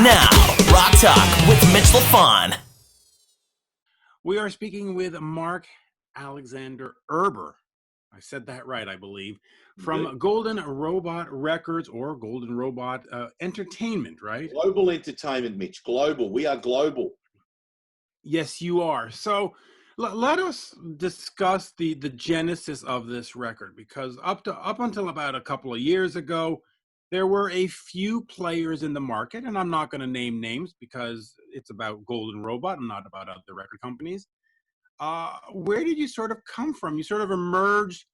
Now, Rock Talk with Mitch Lafon. We are speaking with Mark Alexander-Erber. I said that right, I believe. From Golden Robot Records or Golden Robot Entertainment, right? Global entertainment, Mitch. Global. We are global. Yes, you are. So let us discuss the genesis of this record, because up until about a couple of years ago, there were a few players in the market, and I'm not going to name names because it's about Golden Robot and not about other record companies. Where did you sort of come from? You sort of emerged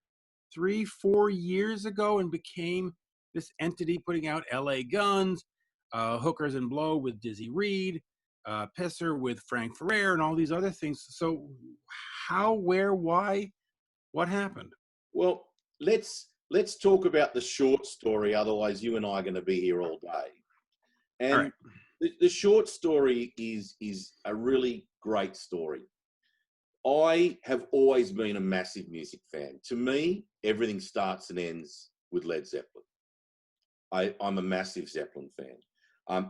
3-4 years ago and became this entity putting out LA Guns, Hookers and Blow with Dizzy Reed, Pisser with Frank Ferrer, and all these other things. So how, where, why, what happened? Well, let's talk about the short story. Otherwise, you and I are going to be here all day. And All right. the short story is a really great story. I have always been a massive music fan. To me, everything starts and ends with Led Zeppelin. I'm a massive Zeppelin fan.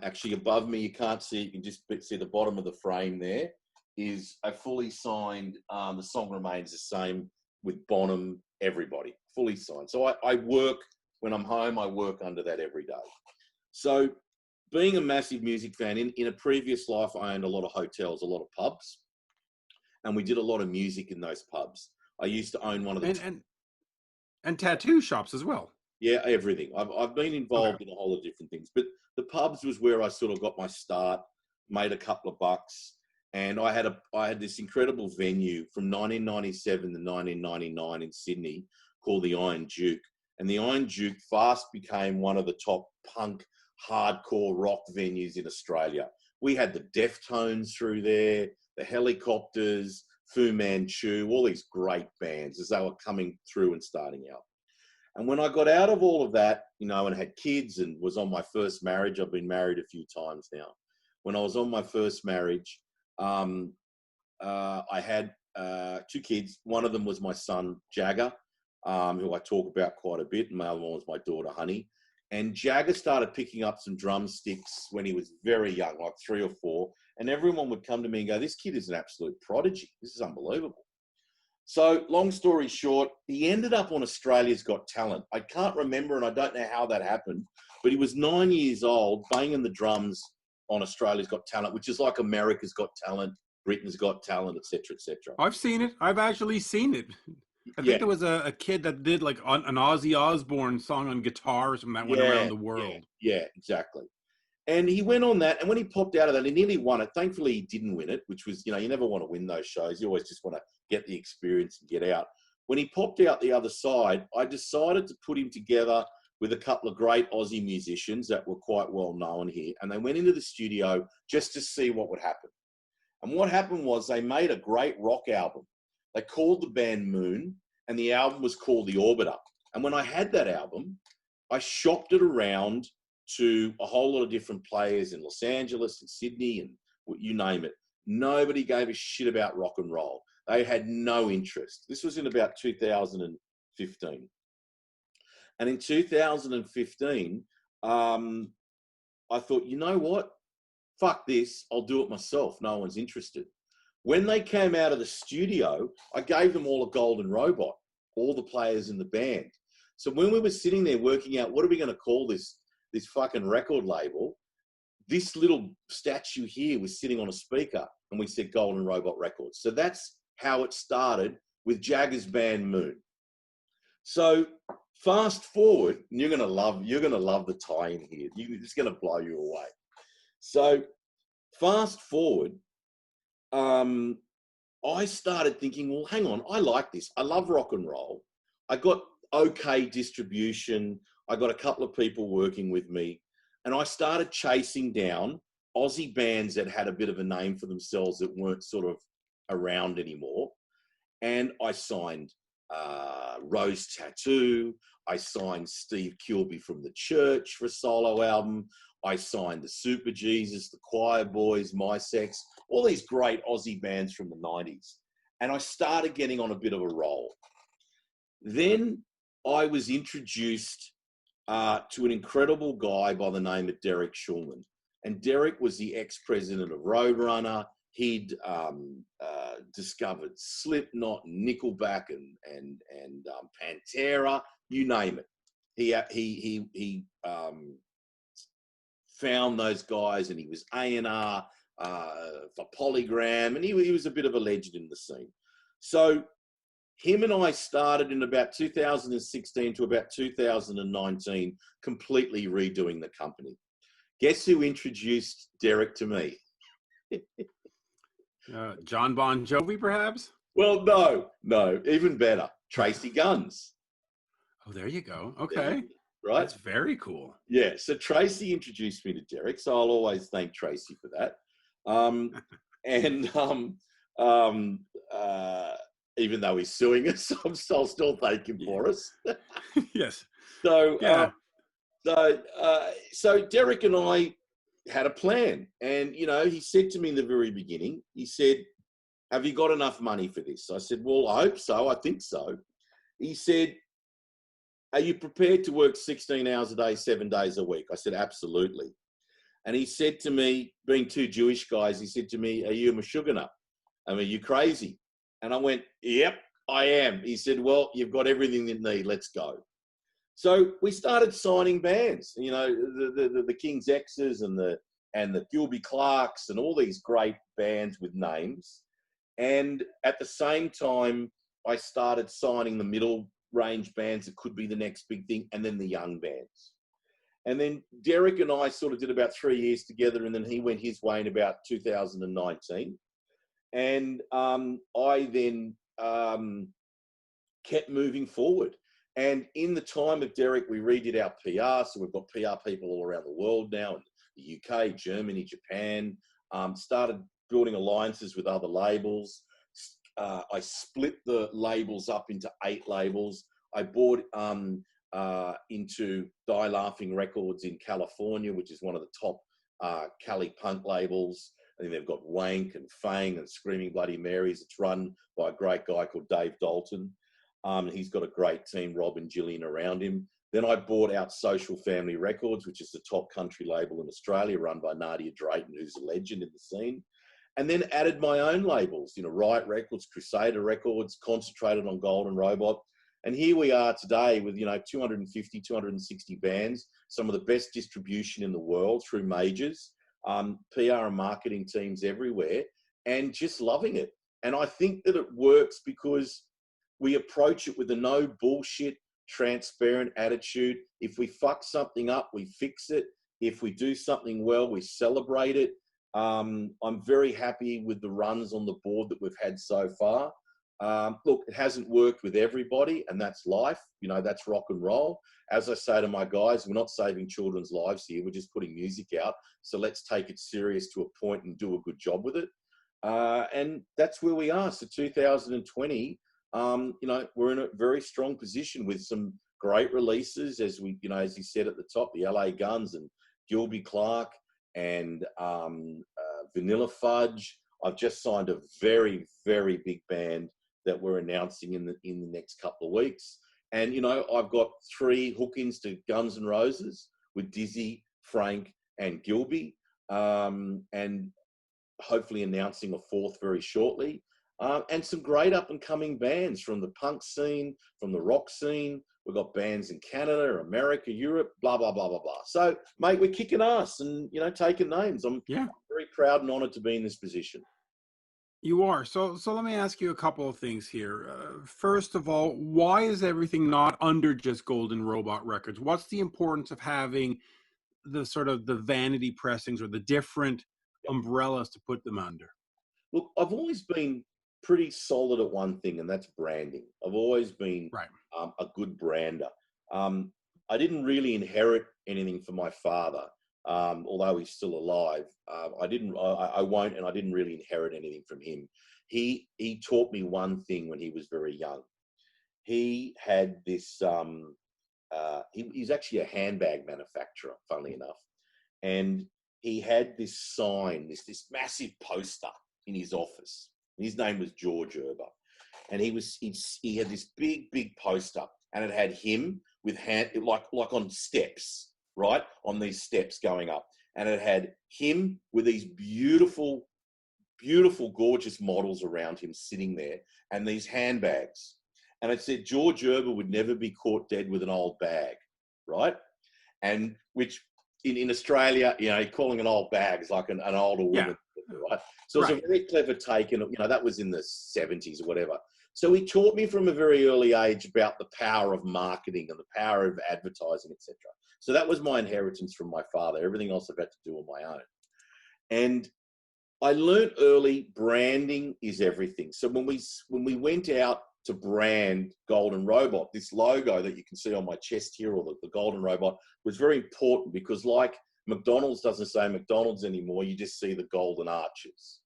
Actually, above me, you can't see it. You can just see the bottom of the frame there is a fully signed, The Song Remains the Same with Bonham, everybody, fully signed. So I work, when I'm home, I work under that every day. So being a massive music fan, in a previous life, I owned a lot of hotels, a lot of pubs. And we did a lot of music in those pubs. I used to own one of the... And tattoo shops as well. Yeah, everything. I've been involved in a whole lot of different things. But the pubs was where I sort of got my start, made a couple of bucks. And I had this incredible venue from 1997 to 1999 in Sydney called the Iron Duke. And the Iron Duke fast became one of the top punk, hardcore rock venues in Australia. We had the Deftones through there, the Helicopters, Fu Manchu, all these great bands as they were coming through and starting out. And when I got out of all of that, and had kids and was on my first marriage, I've been married a few times now. When I was on my first marriage, I had 2 kids. One of them was my son, Jagger, who I talk about quite a bit. And my other one was my daughter, Honey. And Jagger started picking up some drumsticks when he was very young, like 3 or 4. And everyone would come to me and go, this kid is an absolute prodigy. This is unbelievable. So long story short, he ended up on Australia's Got Talent. I can't remember, and I don't know how that happened, but he was 9 years old, banging the drums on Australia's Got Talent, which is like America's Got Talent, Britain's Got Talent, et cetera, et cetera. I've seen it. I've actually seen it. I think there was a kid that did like an Ozzy Osbourne song on guitar or something that went around the world. Yeah, exactly. And he went on that, and when he popped out of that, he nearly won it. Thankfully, he didn't win it, which was, you never want to win those shows. You always just want to get the experience and get out. When he popped out the other side, I decided to put him together with a couple of great Aussie musicians that were quite well known here. And they went into the studio just to see what would happen. And what happened was they made a great rock album. They called the band Moon, and the album was called The Orbiter. And when I had that album, I shopped it around to a whole lot of different players in Los Angeles and Sydney and you name it. Nobody gave a shit about rock and roll. They had no interest. This was in about 2015. And in 2015, I thought, you know what? Fuck this. I'll do it myself. No one's interested. When they came out of the studio, I gave them all a golden robot, all the players in the band. So when we were sitting there working out, what are we going to call this fucking record label, this little statue here was sitting on a speaker, and we said Golden Robot Records. So that's how it started with Jagger's band Moon. So fast forward, and you're gonna love the tie-in here. It's gonna blow you away. So fast forward, I started thinking, well, hang on, I like this. I love rock and roll. I got okay distribution. I got a couple of people working with me, and I started chasing down Aussie bands that had a bit of a name for themselves that weren't sort of around anymore. And I signed Rose Tattoo. I signed Steve Gilby from The Church for a solo album. I signed the Super Jesus, the Choir Boys, My Sex, all these great Aussie bands from the 90s. And I started getting on a bit of a roll. Then I was introduced to an incredible guy by the name of Derek Schulman. And Derek was the ex-president of Roadrunner. He'd discovered Slipknot, Nickelback, and Pantera, you name it. He found those guys, and he was A&R for Polygram, and he was a bit of a legend in the scene. So him and I started in about 2016 to about 2019, completely redoing the company. Guess who introduced Derek to me? John Bon Jovi, perhaps? Well, no, even better. Tracy Guns. Oh, there you go. Okay. Right? That's very cool. Yeah, so Tracy introduced me to Derek, so I'll always thank Tracy for that. Even though he's suing us, I'll still thank him for us. Yes. So, yeah. So Derek and I had a plan, and he said to me in the very beginning, he said, "Have you got enough money for this?" I said, "Well, I hope so. I think so." He said, "Are you prepared to work 16 hours a day, 7 days a week?" I said, "Absolutely." And he said to me, being two Jewish guys, he said to me, "Are you a Meshuggah? I mean, are you crazy?" And I went, "Yep, I am." He said, "Well, you've got everything you need. Let's go." So we started signing bands, the King's X's and the Gilby Clarkes and all these great bands with names. And at the same time, I started signing the middle range bands that could be the next big thing, and then the young bands. And then Derek and I sort of did about 3 years together, and then he went his way in about 2019. And I then kept moving forward. And in the time of Derek, we redid our PR. So we've got PR people all around the world now, in the UK, Germany, Japan, started building alliances with other labels. I split the labels up into 8 labels. I bought into Die Laughing Records in California, which is one of the top Cali punk labels. I think they've got Wank and Fang and Screaming Bloody Marys. It's run by a great guy called Dave Dalton. He's got a great team, Rob and Gillian, around him. Then I bought out Social Family Records, which is the top country label in Australia, run by Nadia Drayton, who's a legend in the scene. And then added my own labels, Riot Records, Crusader Records, concentrated on Golden Robot. And here we are today with, 250, 260 bands, some of the best distribution in the world through majors, PR and marketing teams everywhere, and just loving it. And I think that it works because we approach it with a no bullshit, transparent attitude. If we fuck something up, we fix it. If we do something well, we celebrate it. I'm very happy with the runs on the board that we've had so far. Look, it hasn't worked with everybody, and that's life. That's rock and roll. As I say to my guys, we're not saving children's lives here. We're just putting music out. So let's take it serious to a point and do a good job with it. And that's where we are. So 2020, we're in a very strong position with some great releases, as you said at the top, the LA Guns and Gilby Clarke and Vanilla Fudge. I've just signed a very, very big band that we're announcing in the next couple of weeks. And, I've got 3 hook-ins to Guns N' Roses with Dizzy, Frank, and Gilby, and hopefully announcing a 4th very shortly. And some great up-and-coming bands from the punk scene, from the rock scene. We've got bands in Canada, America, Europe, blah, blah, blah, blah, blah. So, mate, we're kicking ass and, taking names. I'm very proud and honoured to be in this position. You are. So let me ask you a couple of things here. First of all, why is everything not under just Golden Robot Records? What's the importance of having the sort of the vanity pressings or the different umbrellas to put them under? Look, I've always been pretty solid at one thing, and that's branding. I've always been a good brander. I didn't really inherit anything from my father, although he's still alive. I won't, and I didn't really inherit anything from him. He taught me one thing when he was very young. He had this. He's actually a handbag manufacturer, funnily enough, and he had this sign, this massive poster in his office. His name was George Erber, and he had this big poster, and it had him with hand like on steps, right on these steps going up, and it had him with these beautiful, beautiful, gorgeous models around him sitting there, and these handbags. And it said George Erber would never be caught dead with an old bag, right? And which in Australia, you know, calling an old bag is like an older woman, right? So it was a very clever take, and you know, that was in the 70s or whatever. So he taught me from a very early age about the power of marketing and the power of advertising, etc. So that was my inheritance from my father. Everything else I've had to do on my own. And I learned early branding is everything. So when we went out to brand Golden Robot, this logo that you can see on my chest here, or the Golden Robot, was very important because, like McDonald's doesn't say McDonald's anymore, you just see the golden arches,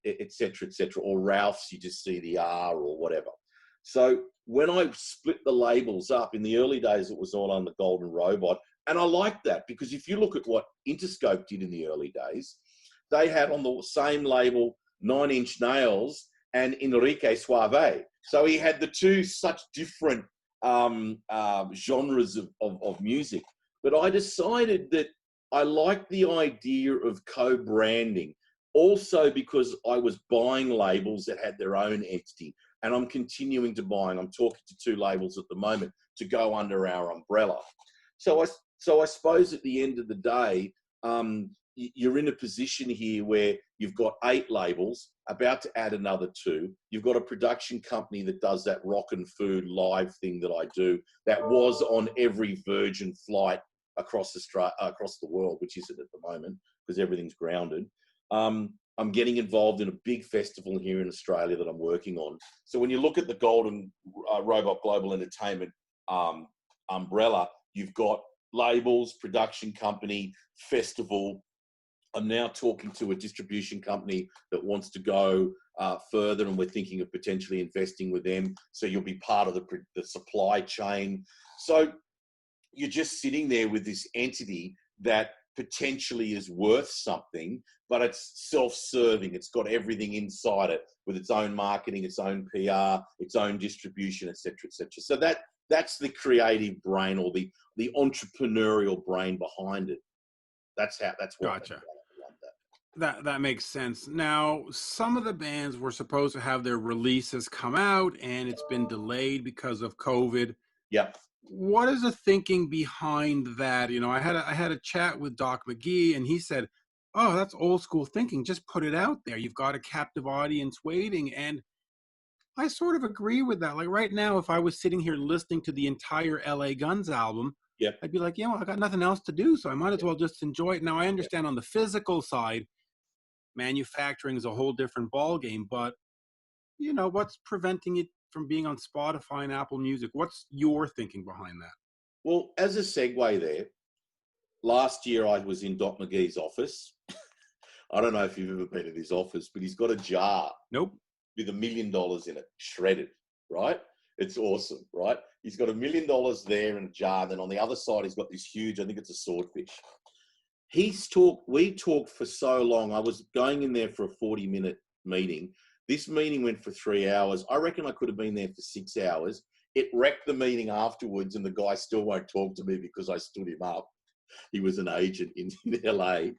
et cetera, or Ralph's, you just see the R or whatever. So when I split the labels up, in the early days, it was all on the Golden Robot. And I like that because if you look at what Interscope did in the early days, they had on the same label 9 Inch Nails and Enrique Suave. So he had the two such different genres of music. But I decided that I liked the idea of co-branding, also because I was buying labels that had their own entity. And I'm continuing to buy, and I'm talking to 2 labels at the moment to go under our umbrella. So I suppose at the end of the day, you're in a position here where you've got 8 labels, about to add another 2. You've got a production company that does that rock and food live thing that I do, that was on every Virgin flight across the world, which isn't at the moment because everything's grounded. I'm getting involved in a big festival here in Australia that I'm working on. So when you look at the Golden Robot Global Entertainment umbrella, you've got labels, production company, festival. I'm now talking to a distribution company that wants to go further, and we're thinking of potentially investing with them. So you'll be part of the supply chain. So you're just sitting there with this entity that potentially is worth something, but it's self-serving. It's got everything inside it with its own marketing, its own PR, its own distribution, et cetera, et cetera. So that's the creative brain, or the entrepreneurial brain behind it. That's what. Gotcha. That makes sense. Now, some of the bands were supposed to have their releases come out, and it's been delayed because of COVID. Yep. What is the thinking behind that? You know, I had a chat with Doc McGee, and he said, "Oh, that's old school thinking. Just put it out there. You've got a captive audience waiting." And I sort of agree with that. Like right now, if I was sitting here listening to the entire LA Guns album, Yep. I'd be like, you know, I got nothing else to do, so I might as well just enjoy it. Now, I understand on the physical side, manufacturing is a whole different ballgame, but you know, what's preventing it from being on Spotify and Apple Music? What's your thinking behind that? Well, as a segue there, last year I was in Doc McGee's office. I don't know if you've ever been in his office, but he's got a jar. Nope. With $1 million in it, shredded, right? It's awesome, right? He's got $1 million there in a jar. Then on the other side, he's got this huge, I think it's a swordfish. We talked for so long. I was going in there for a 40-minute meeting. This meeting went for 3 hours. I reckon I could have been there for 6 hours. It wrecked the meeting afterwards, and the guy still won't talk to me because I stood him up. He was an agent in LA.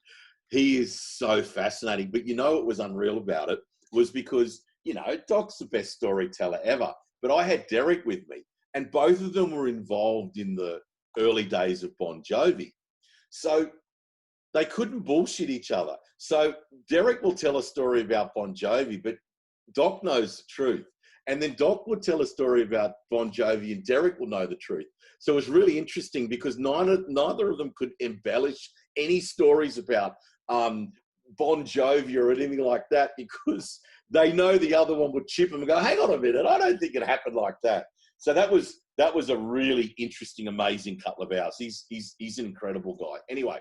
He is so fascinating. But you know what was unreal about it was because, you know, Doc's the best storyteller ever. But I had Derek with me, and both of them were involved in the early days of Bon Jovi. So they couldn't bullshit each other. So Derek will tell a story about Bon Jovi, but Doc knows the truth. And then Doc would tell a story about Bon Jovi, and Derek will know the truth. So it was really interesting because neither of them could embellish any stories about Bon Jovi or anything like that, because they know the other one would chip them and go, "Hang on a minute, I don't think it happened like that." So that was a really interesting, amazing couple of hours. He's an incredible guy. Anyway,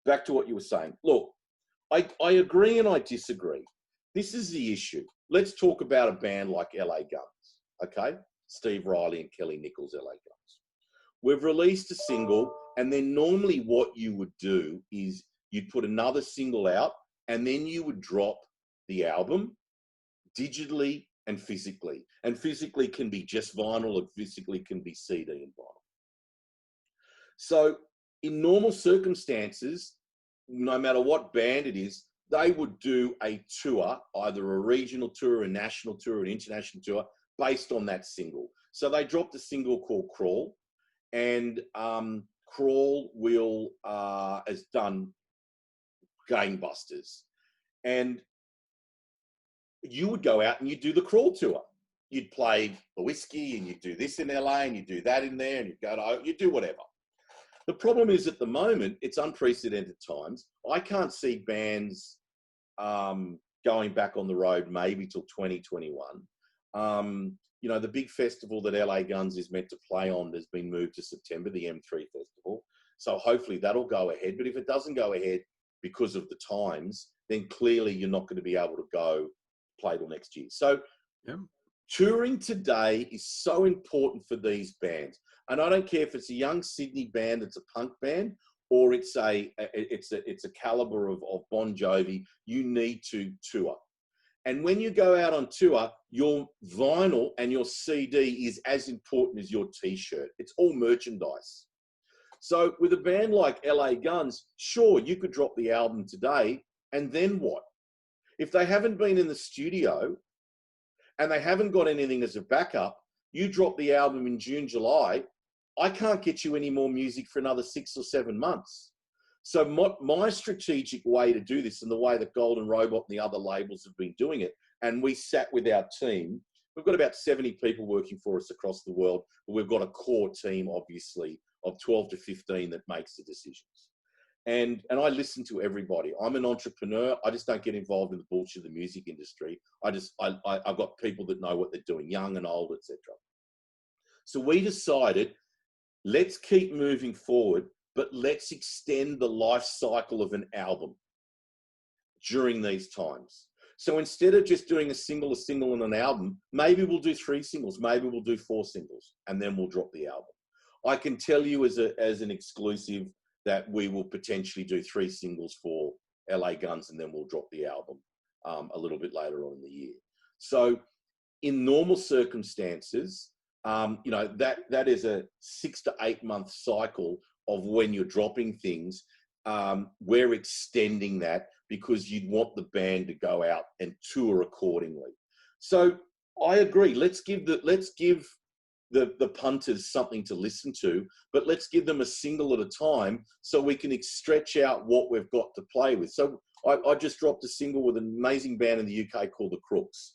back to what you were saying. Look, I agree and I disagree. This is the issue. Let's talk about a band like LA Guns, okay? Steve Riley and Kelly Nichols, LA Guns. We've released a single, and then normally what you would do is you'd put another single out, and then you would drop the album digitally and physically. And physically can be just vinyl, or physically can be CD and vinyl. So in normal circumstances, no matter what band it is, they would do a tour, either a regional tour, a national tour, an international tour, based on that single. So they dropped a single called Crawl, and Crawl has done gangbusters. And you would go out and you'd do the Crawl tour. You'd play the Whiskey, and you'd do this in LA, and you'd do that in there, and you'd do whatever. The problem is, at the moment, it's unprecedented times. I can't see bands going back on the road maybe till 2021. The big festival that LA Guns is meant to play on has been moved to September, the M3 Festival. So hopefully that'll go ahead. But if it doesn't go ahead because of the times, then clearly you're not going to be able to go play till next year. So touring today is so important for these bands. And I don't care if it's a young Sydney band that's a punk band, or it's a caliber of Bon Jovi. You need to tour. And when you go out on tour, your vinyl and your CD is as important as your T-shirt. It's all merchandise. So with a band like LA Guns, sure, you could drop the album today, and then what? If they haven't been in the studio and they haven't got anything as a backup, you drop the album in June, July, I can't get you any more music for another 6 or 7 months. So my strategic way to do this, and the way that Golden Robot and the other labels have been doing it, and we sat with our team, we've got about 70 people working for us across the world, but we've got a core team, obviously, of 12 to 15 that makes the decisions. And I listen to everybody. I'm an entrepreneur. I just don't get involved in the bullshit of the music industry. I've got people that know what they're doing, young and old, etc. So we decided, let's keep moving forward, but let's extend the life cycle of an album during these times. So instead of just doing a single on an album, maybe we'll do 3 singles, maybe we'll do 4 singles, and then we'll drop the album. I can tell you as an exclusive that we will potentially do 3 singles for LA Guns, and then we'll drop the album a little bit later on in the year. So in normal circumstances, that is a 6 to 8 month cycle of when you're dropping things. We're extending that because you'd want the band to go out and tour accordingly. So I agree. Let's give the punters something to listen to, but let's give them a single at a time so we can stretch out what we've got to play with. So I just dropped a single with an amazing band in the UK called the Crooks.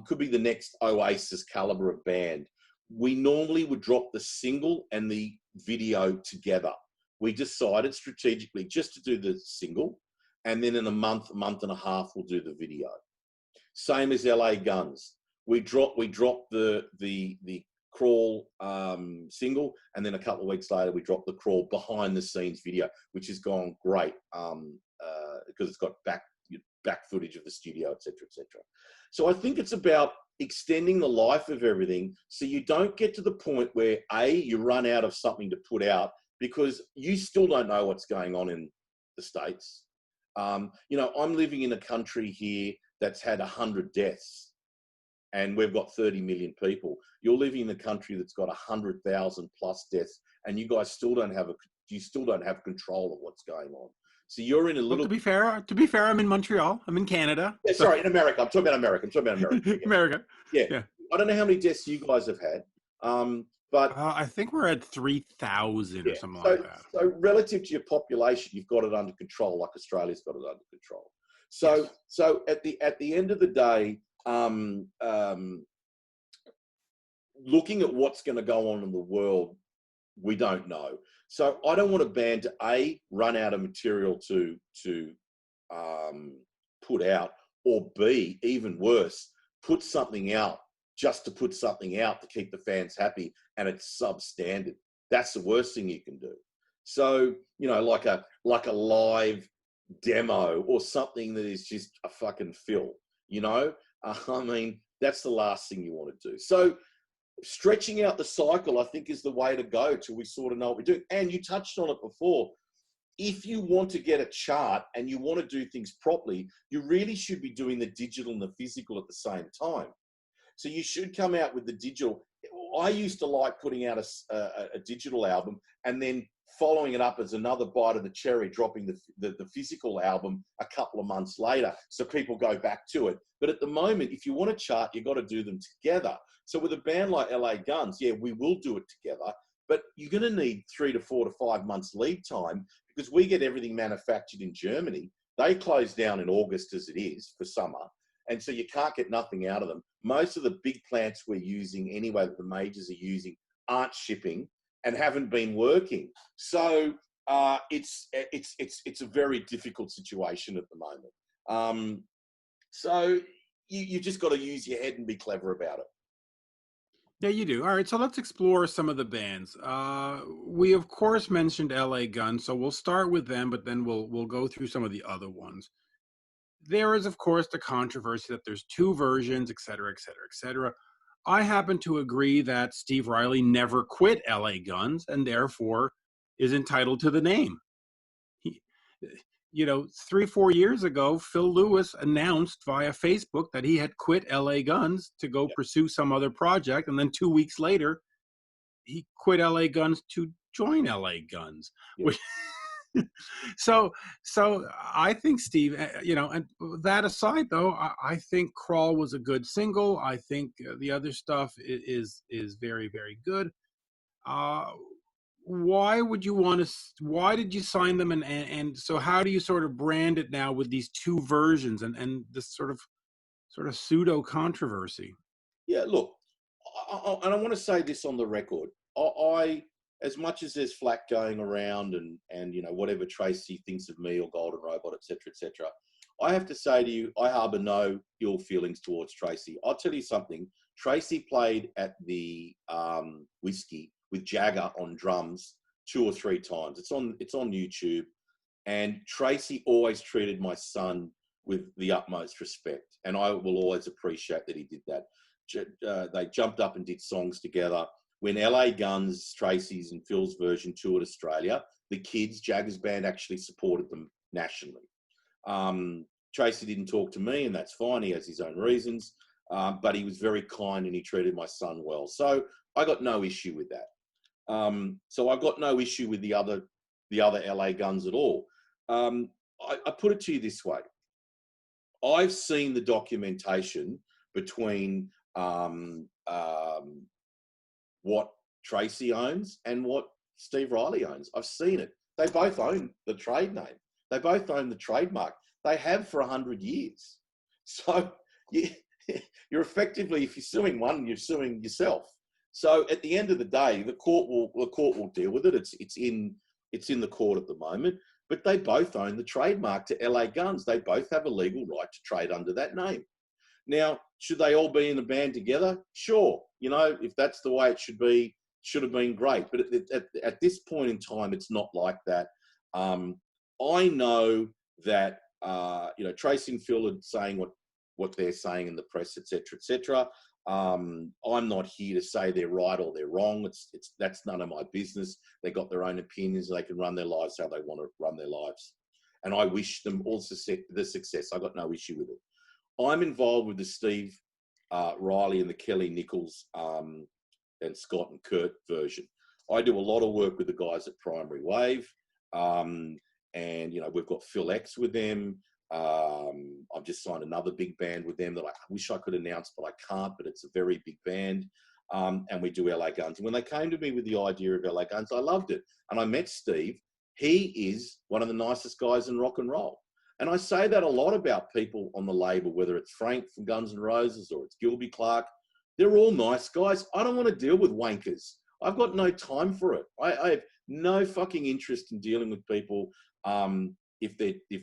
Could be the next Oasis caliber of band. We normally would drop the single and the video together. We decided strategically just to do the single, and then in a month and a half, we'll do the video. Same as LA Guns. We dropped the Crawl single, and then a couple of weeks later, we dropped the Crawl behind the scenes video, which has gone great because it's got back footage of the studio, etc., etc. So I think it's about extending the life of everything so you don't get to the point where you run out of something to put out because you still don't know what's going on in the States. I'm living in a country here that's had 100 deaths, and we've got 30 million people. You're living in a country that's got 100,000 plus deaths, and you guys still don't have control of what's going on. So you're in a little. Well, to be fair, I'm in Montreal. I'm in Canada. Yeah, sorry, in America. I'm talking about America. Yeah. America. Yeah. I don't know how many deaths you guys have had, but I think we're at 3,000 or something like that. So relative to your population, you've got it under control, like Australia's got it under control. So yes. So at the end of the day, looking at what's going to go on in the world, we don't know. So I don't want a band to run out of material to put out, or B, even worse, put something out just to put something out to keep the fans happy, and it's substandard. That's the worst thing you can do. So like a live demo or something that is just a fucking fill. I mean, that's the last thing you want to do. So stretching out the cycle, I think, is the way to go till we sort of know what we're doing. And you touched on it before. If you want to get a chart and you want to do things properly, you really should be doing the digital and the physical at the same time. So you should come out with the digital. I used to like putting out a digital album and then following it up as another bite of the cherry, dropping the physical album a couple of months later, so people go back to it. But at the moment, if you want to chart, you've got to do them together. So with a band like LA Guns, yeah, we will do it together, but you're going to need 3 to 4 to 5 months lead time, because we get everything manufactured in Germany. They close down in August as it is for summer, and so you can't get nothing out of them. Most of the big plants we're using anyway, that the majors are using, aren't shipping and haven't been working. So it's a very difficult situation at the moment. So you just got to use your head and be clever about it. Yeah, you do. All right, so let's explore some of the bands. We of course mentioned LA Gun, so we'll start with them, but then we'll go through some of the other ones. There is of course the controversy that there's 2 versions, et cetera, et cetera, et cetera. I happen to agree that Steve Riley never quit LA Guns and therefore is entitled to the name. He, 3-4 years ago, Phil Lewis announced via Facebook that he had quit LA Guns to go pursue some other project. And then 2 weeks later, he quit LA Guns to join LA Guns. Yeah. Which, so I think Steve, and that aside though, I think Crawl was a good single. I think the other stuff is very, very good. Why did you sign them, and so how do you sort of brand it now with these 2 versions and this sort of pseudo controversy? Yeah, look, and I want to say this on the record. I as much as there's flack going around and whatever Tracy thinks of me or Golden Robot, etc., I have to say to you, I harbour no ill feelings towards Tracy. I'll tell you something. Tracy played at the Whiskey with Jagger on drums 2 or 3 times. It's on YouTube, and Tracy always treated my son with the utmost respect, and I will always appreciate that he did that. They jumped up and did songs together. When LA Guns, Tracy's and Phil's version toured Australia, the kids, Jagger's band, actually supported them nationally. Tracy didn't talk to me, and that's fine. He has his own reasons, but he was very kind and he treated my son well. So I got no issue with that. So I've got no issue with the other LA Guns at all. I put it to you this way. I've seen the documentation between what Tracy owns and what Steve Riley owns. I've seen it. They both own the trade name. They both own the trademark. They have for 100 years. So you're effectively, if you're suing one, you're suing yourself. So at the end of the day, the court will deal with it. It's in the court at the moment. But they both own the trademark to LA Guns. They both have a legal right to trade under that name. Now, should they all be in a band together? Sure. If that's the way it should be, should have been great. But at this point in time, it's not like that. I know that, Tracy and Phil are saying what they're saying in the press, et cetera. I'm not here to say they're right or they're wrong. That's none of my business. They got their own opinions. They can run their lives how they want to run their lives. And I wish them all the success. I got no issue with it. I'm involved with the Steve Riley and the Kelly Nichols and Scott and Kurt version. I do a lot of work with the guys at Primary Wave. And, we've got Phil X with them. I've just signed another big band with them that I wish I could announce, but I can't, but it's a very big band. And we do LA Guns. And when they came to me with the idea of LA Guns, I loved it. And I met Steve. He is one of the nicest guys in rock and roll. And I say that a lot about people on the label, whether it's Frank from Guns N' Roses or it's Gilby, Clarke. They're all nice guys. I don't want to deal with wankers. I've got no time for it. I have no fucking interest in dealing with people if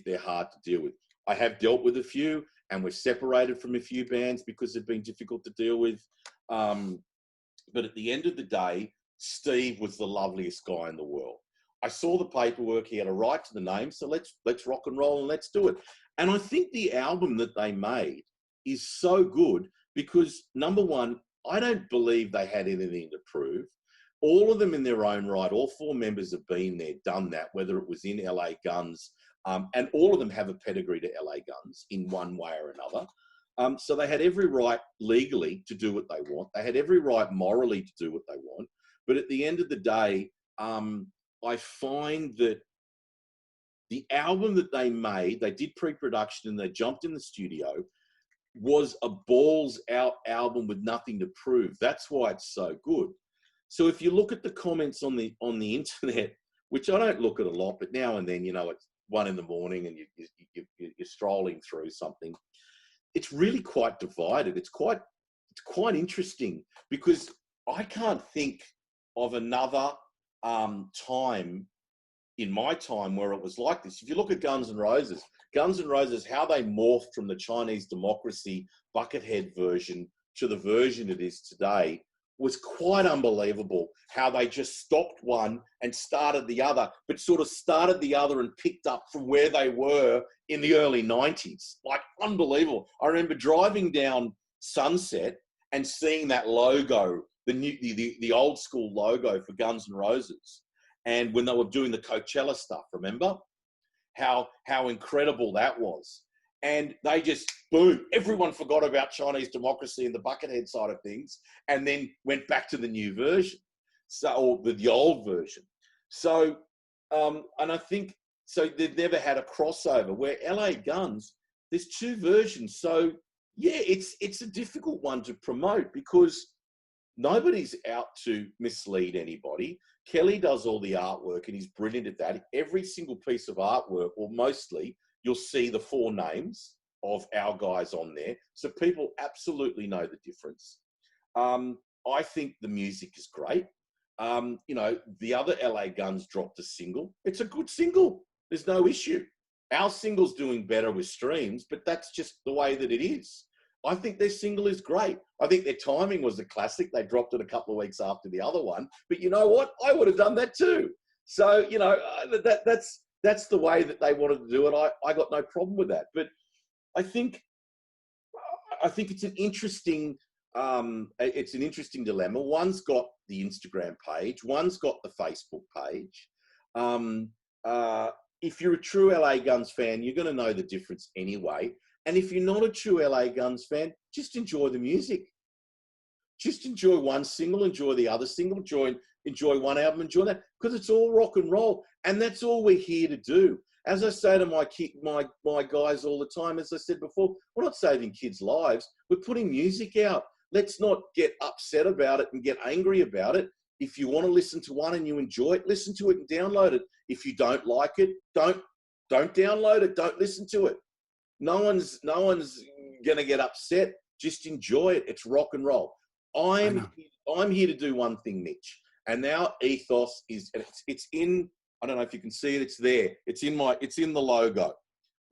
they're hard to deal with. I have dealt with a few, and we're separated from a few bands because they've been difficult to deal with. But at the end of the day, Steve was the loveliest guy in the world. I saw the paperwork. He had a right to the name, so let's rock and roll and let's do it. And I think the album that they made is so good because, number one, I don't believe they had anything to prove. All of them in their own right, all 4 members have been there, done that, whether it was in LA Guns, and all of them have a pedigree to LA Guns in one way or another. So they had every right legally to do what they want. They had every right morally to do what they want. But at the end of the day, I find that the album that they made, they did pre-production and they jumped in the studio, was a balls out album with nothing to prove. That's why it's so good. So if you look at the comments on the internet, which I don't look at a lot, but now and then, it's 1 a.m. and you're strolling through something. It's really quite divided. It's quite interesting, because I can't think of another time in my time where it was like this. If you look at Guns N' Roses, how they morphed from the Chinese Democracy Buckethead version to the version it is today was quite unbelievable. How they just stopped one and started the other, but sort of started the other and picked up from where they were in the early 90s. Like, unbelievable. I remember driving down Sunset and seeing that logo, the old school logo for Guns N' Roses. And when they were doing the Coachella stuff, remember? How incredible that was. And they just, boom, everyone forgot about Chinese Democracy and the Buckethead side of things, and then went back to the new version, or the old version. So, and I think, so they've never had a crossover, where LA Guns, there's 2 versions. So, yeah, it's a difficult one to promote, because nobody's out to mislead anybody. Kelly does all the artwork and he's brilliant at that. Every single piece of artwork, or mostly, you'll see the 4 names of our guys on there. So people absolutely know the difference. I think the music is great. The other LA Guns dropped a single. It's a good single. There's no issue. Our single's doing better with streams, but that's just the way that it is. I think their single is great. I think their timing was a classic. They dropped it a couple of weeks after the other one. But you know what? I would have done that too. So, that's the way that they wanted to do it. I got no problem with that. But I think it's an interesting dilemma. One's got the Instagram page. One's got the Facebook page. If you're a true LA Guns fan, you're going to know the difference anyway. And if you're not a true LA Guns fan, just enjoy the music. Just enjoy one single, enjoy the other single, enjoy one album, enjoy that, because it's all rock and roll. And that's all we're here to do. As I say to my guys all the time, as I said before, we're not saving kids' lives. We're putting music out. Let's not get upset about it and get angry about it. If you want to listen to one and you enjoy it, listen to it and download it. If you don't like it, don't download it. Don't listen to it. No one's going to get upset. Just enjoy it. It's rock and roll. I'm here to do one thing, Mitch. And our ethos is, it's in, I don't know if you can see it, it's there. It's in the logo.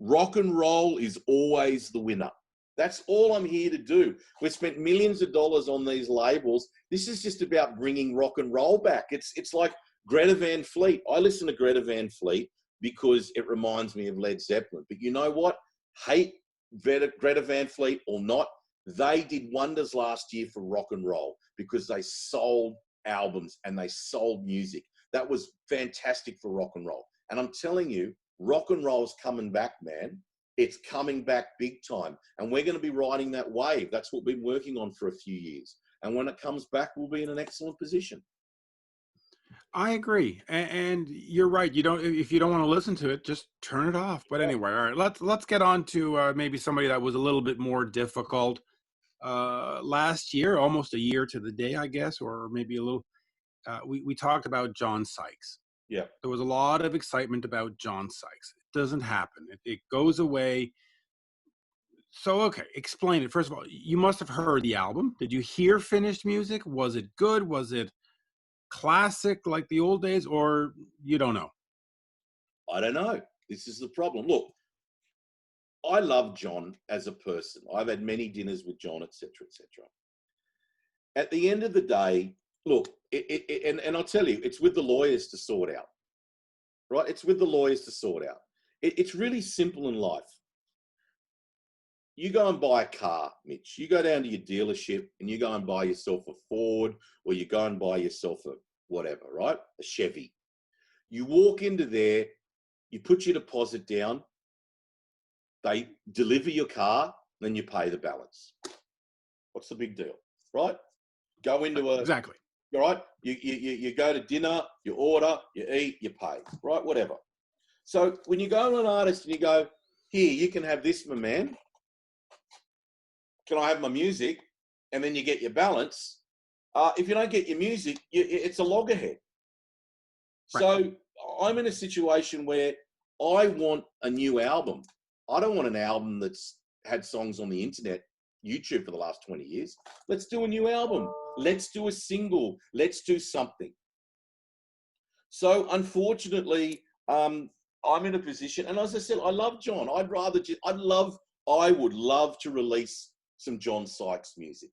Rock and roll is always the winner. That's all I'm here to do. We've spent millions of dollars on these labels. This is just about bringing rock and roll back. It's like Greta Van Fleet. I listen to Greta Van Fleet because it reminds me of Led Zeppelin. But you know what? Hate Greta Van Fleet or not, they did wonders last year for rock and roll because they sold albums and they sold music. That was fantastic for rock and roll. And I'm telling you, rock and roll's coming back, man. It's coming back big time. And we're going to be riding that wave. That's what we've been working on for a few years. And when it comes back, we'll be in an excellent position. I agree, and you're right. If you don't want to listen to it, just turn it off. But anyway, all right, let's get on to maybe somebody that was a little bit more difficult last year, almost a year to the day, I guess, or maybe a little. We talked about John Sykes. Yeah, there was a lot of excitement about John Sykes. It doesn't happen. It goes away. So, okay, explain it. First of all, you must have heard the album. Did you hear finished music? Was it good? Was it classic like the old days, or you don't know? I don't know. This is the problem. Look, I love John as a person. I've had many dinners with John, etc., etc. At the end of the day, look, and I'll tell you, it's with the lawyers to sort out, right? It's with the lawyers to sort out. It's really simple in life. You go and buy a car, Mitch. You go down to your dealership and you go and buy yourself a Ford, or you go and buy yourself a whatever, right? A Chevy. You walk into there, you put your deposit down, they deliver your car, then you pay the balance. What's the big deal, right? Go into Exactly. All right? You go to dinner, you order, you eat, you pay, right? Whatever. So when you go to an artist and you go, here, you can have this, my man. Can I have my music? And then you get your balance. If you don't get your music, it's a loggerhead. Right. So I'm in a situation where I want a new album. I don't want an album that's had songs on the internet, YouTube for the last 20 years. Let's do a new album. Let's do a single. Let's do something. So unfortunately, I'm in a position, and as I said, I love John. I would love to release some John Sykes music.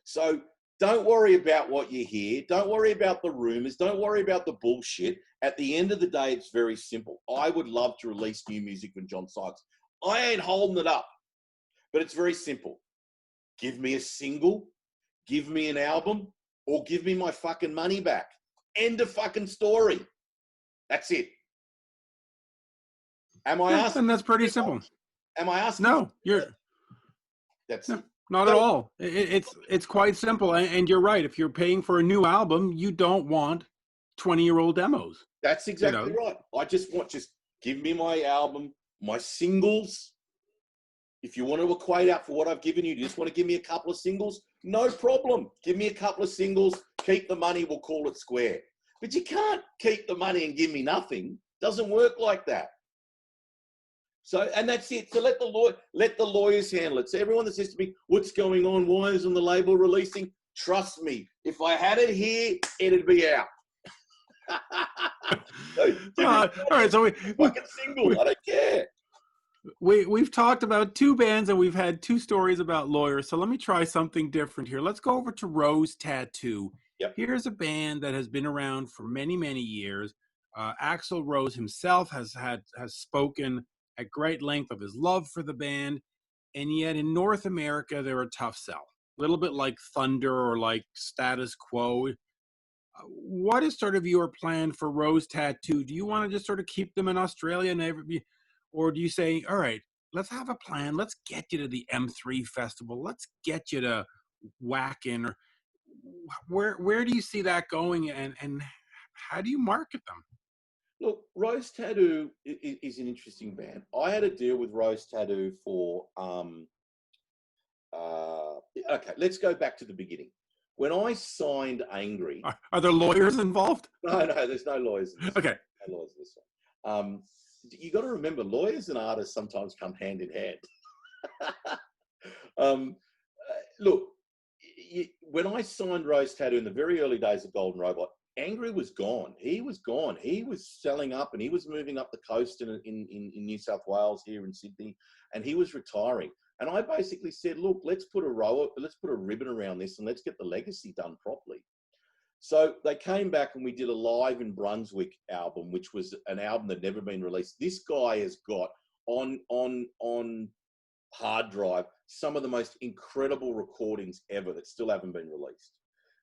So don't worry about what you hear. Don't worry about the rumors. Don't worry about the bullshit. At the end of the day, it's very simple. I would love to release new music from John Sykes. I ain't holding it up, but it's very simple. Give me a single, give me an album, or give me my fucking money back. End of fucking story. That's it. Am I asking? And that's pretty simple. Am I asking? No, That's no, it. not at all. It's quite simple. And you're right. If you're paying for a new album, you don't want 20-year-old demos. That's exactly right. I just give me my album, my singles. If you want to equate out for what I've given you, you just want to give me a couple of singles, no problem. Give me a couple of singles, keep the money, we'll call it square. But you can't keep the money and give me nothing. Doesn't work like that. So, and that's it. So let the lawyers handle it. So everyone that says to me, what's going on? Why isn't the label releasing? Trust me, if I had it here, it'd be out. All right, so fucking single. I don't care. We've talked about two bands and we've had two stories about lawyers. So let me try something different here. Let's go over to Rose Tattoo. Yep. Here's a band that has been around for many, many years. Axl Rose himself has spoken at great length of his love for the band, and yet in North America they're a tough sell. A little bit like Thunder or like Status Quo. What is sort of your plan for Rose Tattoo? Do you want to just sort of keep them in Australia and or do you say, all right, let's have a plan. Let's get you to the M3 festival. Let's get you to Wacken. Or where do you see that going, and how do you market them? Look, Rose Tattoo is an interesting band. I had a deal with Rose Tattoo for, okay, let's go back to the beginning. When I signed Angry... Are there lawyers involved? No, there's no lawyers in this Okay. No lawyers in this one. You got to remember, lawyers and artists sometimes come hand in hand. Look, when I signed Rose Tattoo in the very early days of Golden Robot, Angry was gone. He was gone. He was selling up and he was moving up the coast in New South Wales, here in Sydney, and he was retiring. And I basically said, look, let's put a ribbon around this and let's get the legacy done properly. So they came back and we did a Live in Brunswick album, which was an album that had never been released. This guy has got on hard drive some of the most incredible recordings ever that still haven't been released.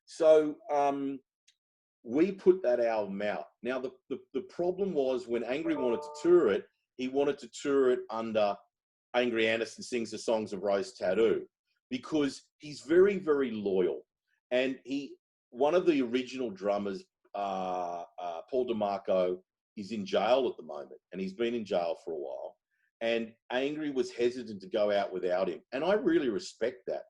So we put that album out. Now, the problem was when Angry wanted to tour it, he wanted to tour it under Angry Anderson Sings the Songs of Rose Tattoo, because he's very, very loyal. And one of the original drummers, Paul DeMarco, is in jail at the moment, and he's been in jail for a while. And Angry was hesitant to go out without him, and I really respect that.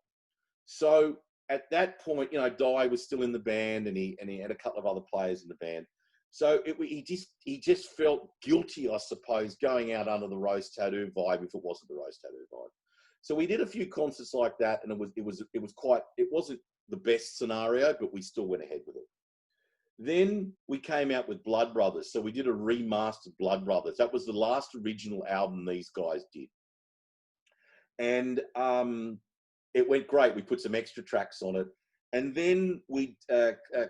So at that point, Di was still in the band, and he had a couple of other players in the band. So he just felt guilty, I suppose, going out under the Rose Tattoo vibe if it wasn't the Rose Tattoo vibe. So we did a few concerts like that, and it wasn't the best scenario, but we still went ahead with it. Then we came out with Blood Brothers. So we did a remastered Blood Brothers. That was the last original album these guys did. And it went great. We put some extra tracks on it. And then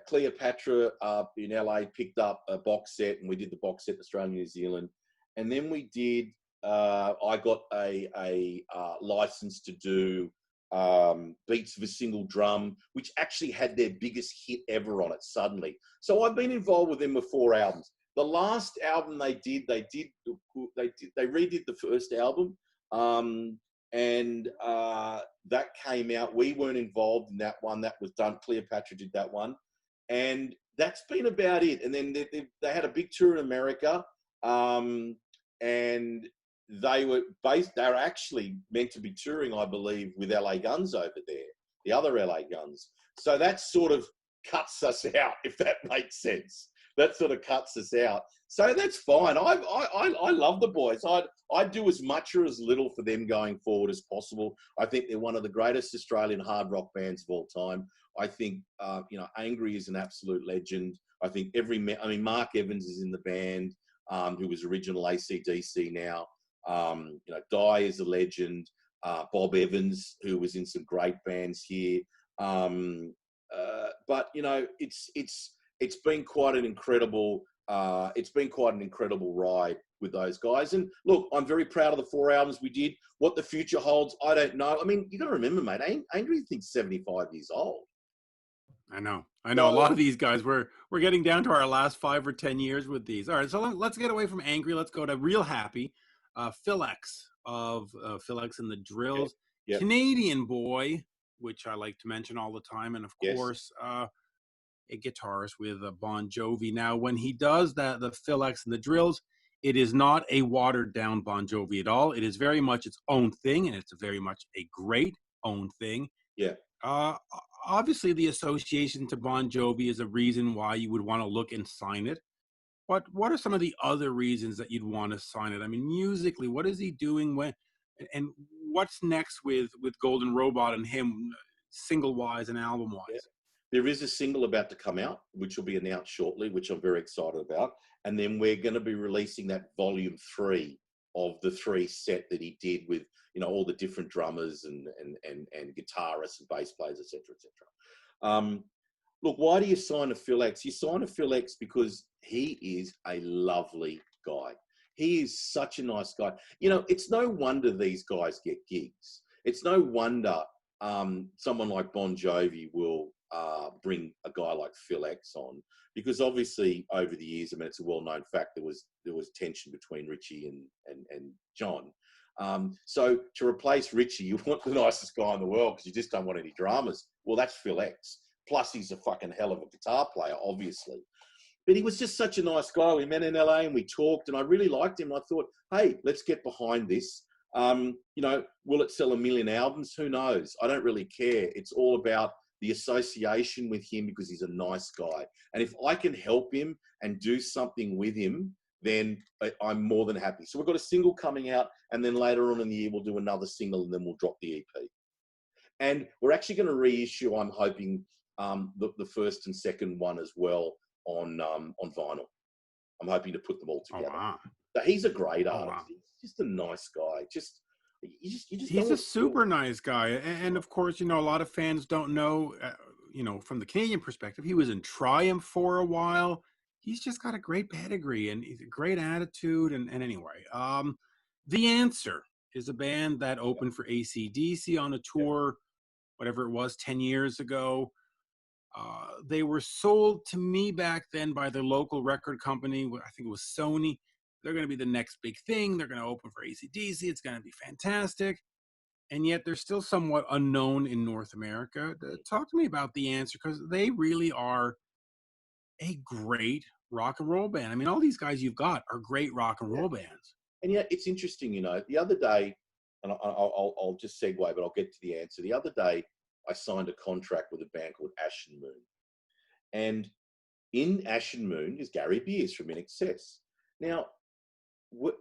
Cleopatra in LA picked up a box set, and we did the box set in Australia and New Zealand. And then we did, I got a license to do Beats of a Single Drum, which actually had their biggest hit ever on it suddenly. So I've been involved with them with 4 albums. The last album they redid the first album. And that came out. We weren't involved in that one. That was done. Cleopatra did that one. And that's been about it. And then they had a big tour in America, and they were actually meant to be touring, I believe, with LA Guns over there, the other LA Guns. So that sort of cuts us out, if that makes sense. That sort of cuts us out. So that's fine. I love the boys. I'd do as much or as little for them going forward as possible. I think they're one of the greatest Australian hard rock bands of all time. I think, Angry is an absolute legend. I think Mark Evans is in the band, who was original AC/DC now. Di is a legend. Bob Evans, who was in some great bands here. But it's been quite an incredible ride with those guys. And look, I'm very proud of the 4 albums we did. What the future holds, I don't know. I mean, you got to remember, mate, Angry thinks 75 years old. I know. A lot of these guys, we're getting down to our last 5 or 10 years with these. All right, so let's get away from Angry. Let's go to Real Happy. Phil X of Phil X and the Drills. Yep. Canadian boy, which I like to mention all the time. And of course, a guitarist with Bon Jovi. Now, when he does the Phil X and the Drills, it is not a watered down Bon Jovi at all. It is very much its own thing, and it's very much a great own thing. Yeah. Obviously, the association to Bon Jovi is a reason why you would want to look and sign it. But what are some of the other reasons that you'd want to sign it? I mean, musically, what is he doing and what's next with Golden Robot and him, single-wise and album-wise? Yeah. There is a single about to come out, which will be announced shortly, which I'm very excited about. And then we're going to be releasing that volume 3 of the 3 set that he did with, all the different drummers and guitarists and bass players, et cetera, et cetera. Look, why do you sign a Phil X? You sign a Phil X because he is a lovely guy. He is such a nice guy. It's no wonder these guys get gigs. It's no wonder someone like Bon Jovi will bring a guy like Phil X on, because obviously over the years, I mean, it's a well-known fact, there was tension between Richie and John. So to replace Richie, you want the nicest guy in the world because you just don't want any dramas. Well, that's Phil X. Plus, he's a fucking hell of a guitar player, obviously. But he was just such a nice guy. We met in LA and we talked, and I really liked him. And I thought, hey, let's get behind this. Will it sell 1 million albums? Who knows? I don't really care. It's all about the association with him because he's a nice guy. And if I can help him and do something with him, then I'm more than happy. So we've got a single coming out, and then later on in the year, we'll do another single, and then we'll drop the EP. And we're actually going to reissue, I'm hoping, the first and second one as well on vinyl. I'm hoping to put them all together. Oh, wow. So he's a great artist. Wow. He's just a nice guy. He's a super nice guy. And of course, a lot of fans don't know, from the Canadian perspective, he was in Triumph for a while. He's just got a great pedigree and he's a great attitude. And anyway, The Answer is a band that opened for AC/DC on a tour, whatever it was, 10 years ago. They were sold to me back then by the local record company. I think it was Sony. They're going to be the next big thing. They're going to open for AC/DC. It's going to be fantastic. And yet they're still somewhat unknown in North America. Talk to me about The Answer, because they really are a great rock and roll band. I mean, all these guys you've got are great rock and roll bands. And yeah, it's interesting, the other day, and I'll just segue, but I'll get to The Answer. The other day, I signed a contract with a band called Ashen Moon. And in Ashen Moon is Gary Beers from INXS. Now,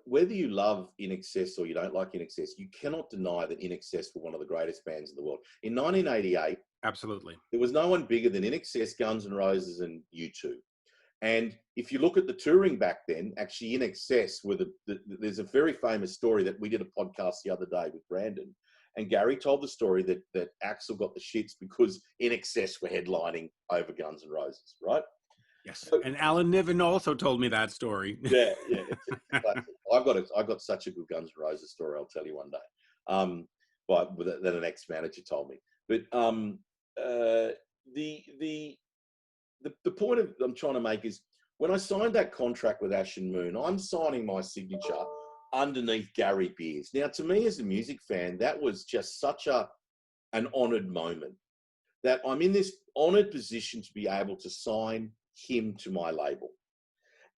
whether you love INXS or you don't like INXS, you cannot deny that INXS were one of the greatest bands in the world. In 1988, absolutely, there was no one bigger than INXS, Guns N' Roses, and U2. And if you look at the touring back then, actually INXS were there's a very famous story that we did a podcast the other day with Brandon, and Gary told the story that Axl got the shits because INXS were headlining over Guns N' Roses, right? Yes, so, and Alan Niven also told me that story. Yeah. I've got such a good Guns N' Roses story. I'll tell you one day. But that an ex-manager told me. But the point I'm trying to make is when I signed that contract with Ashen Moon, I'm signing my signature underneath Gary Beers. Now, to me as a music fan, that was just such an honoured moment. that I'm in this honoured position to be able to sign him to my label.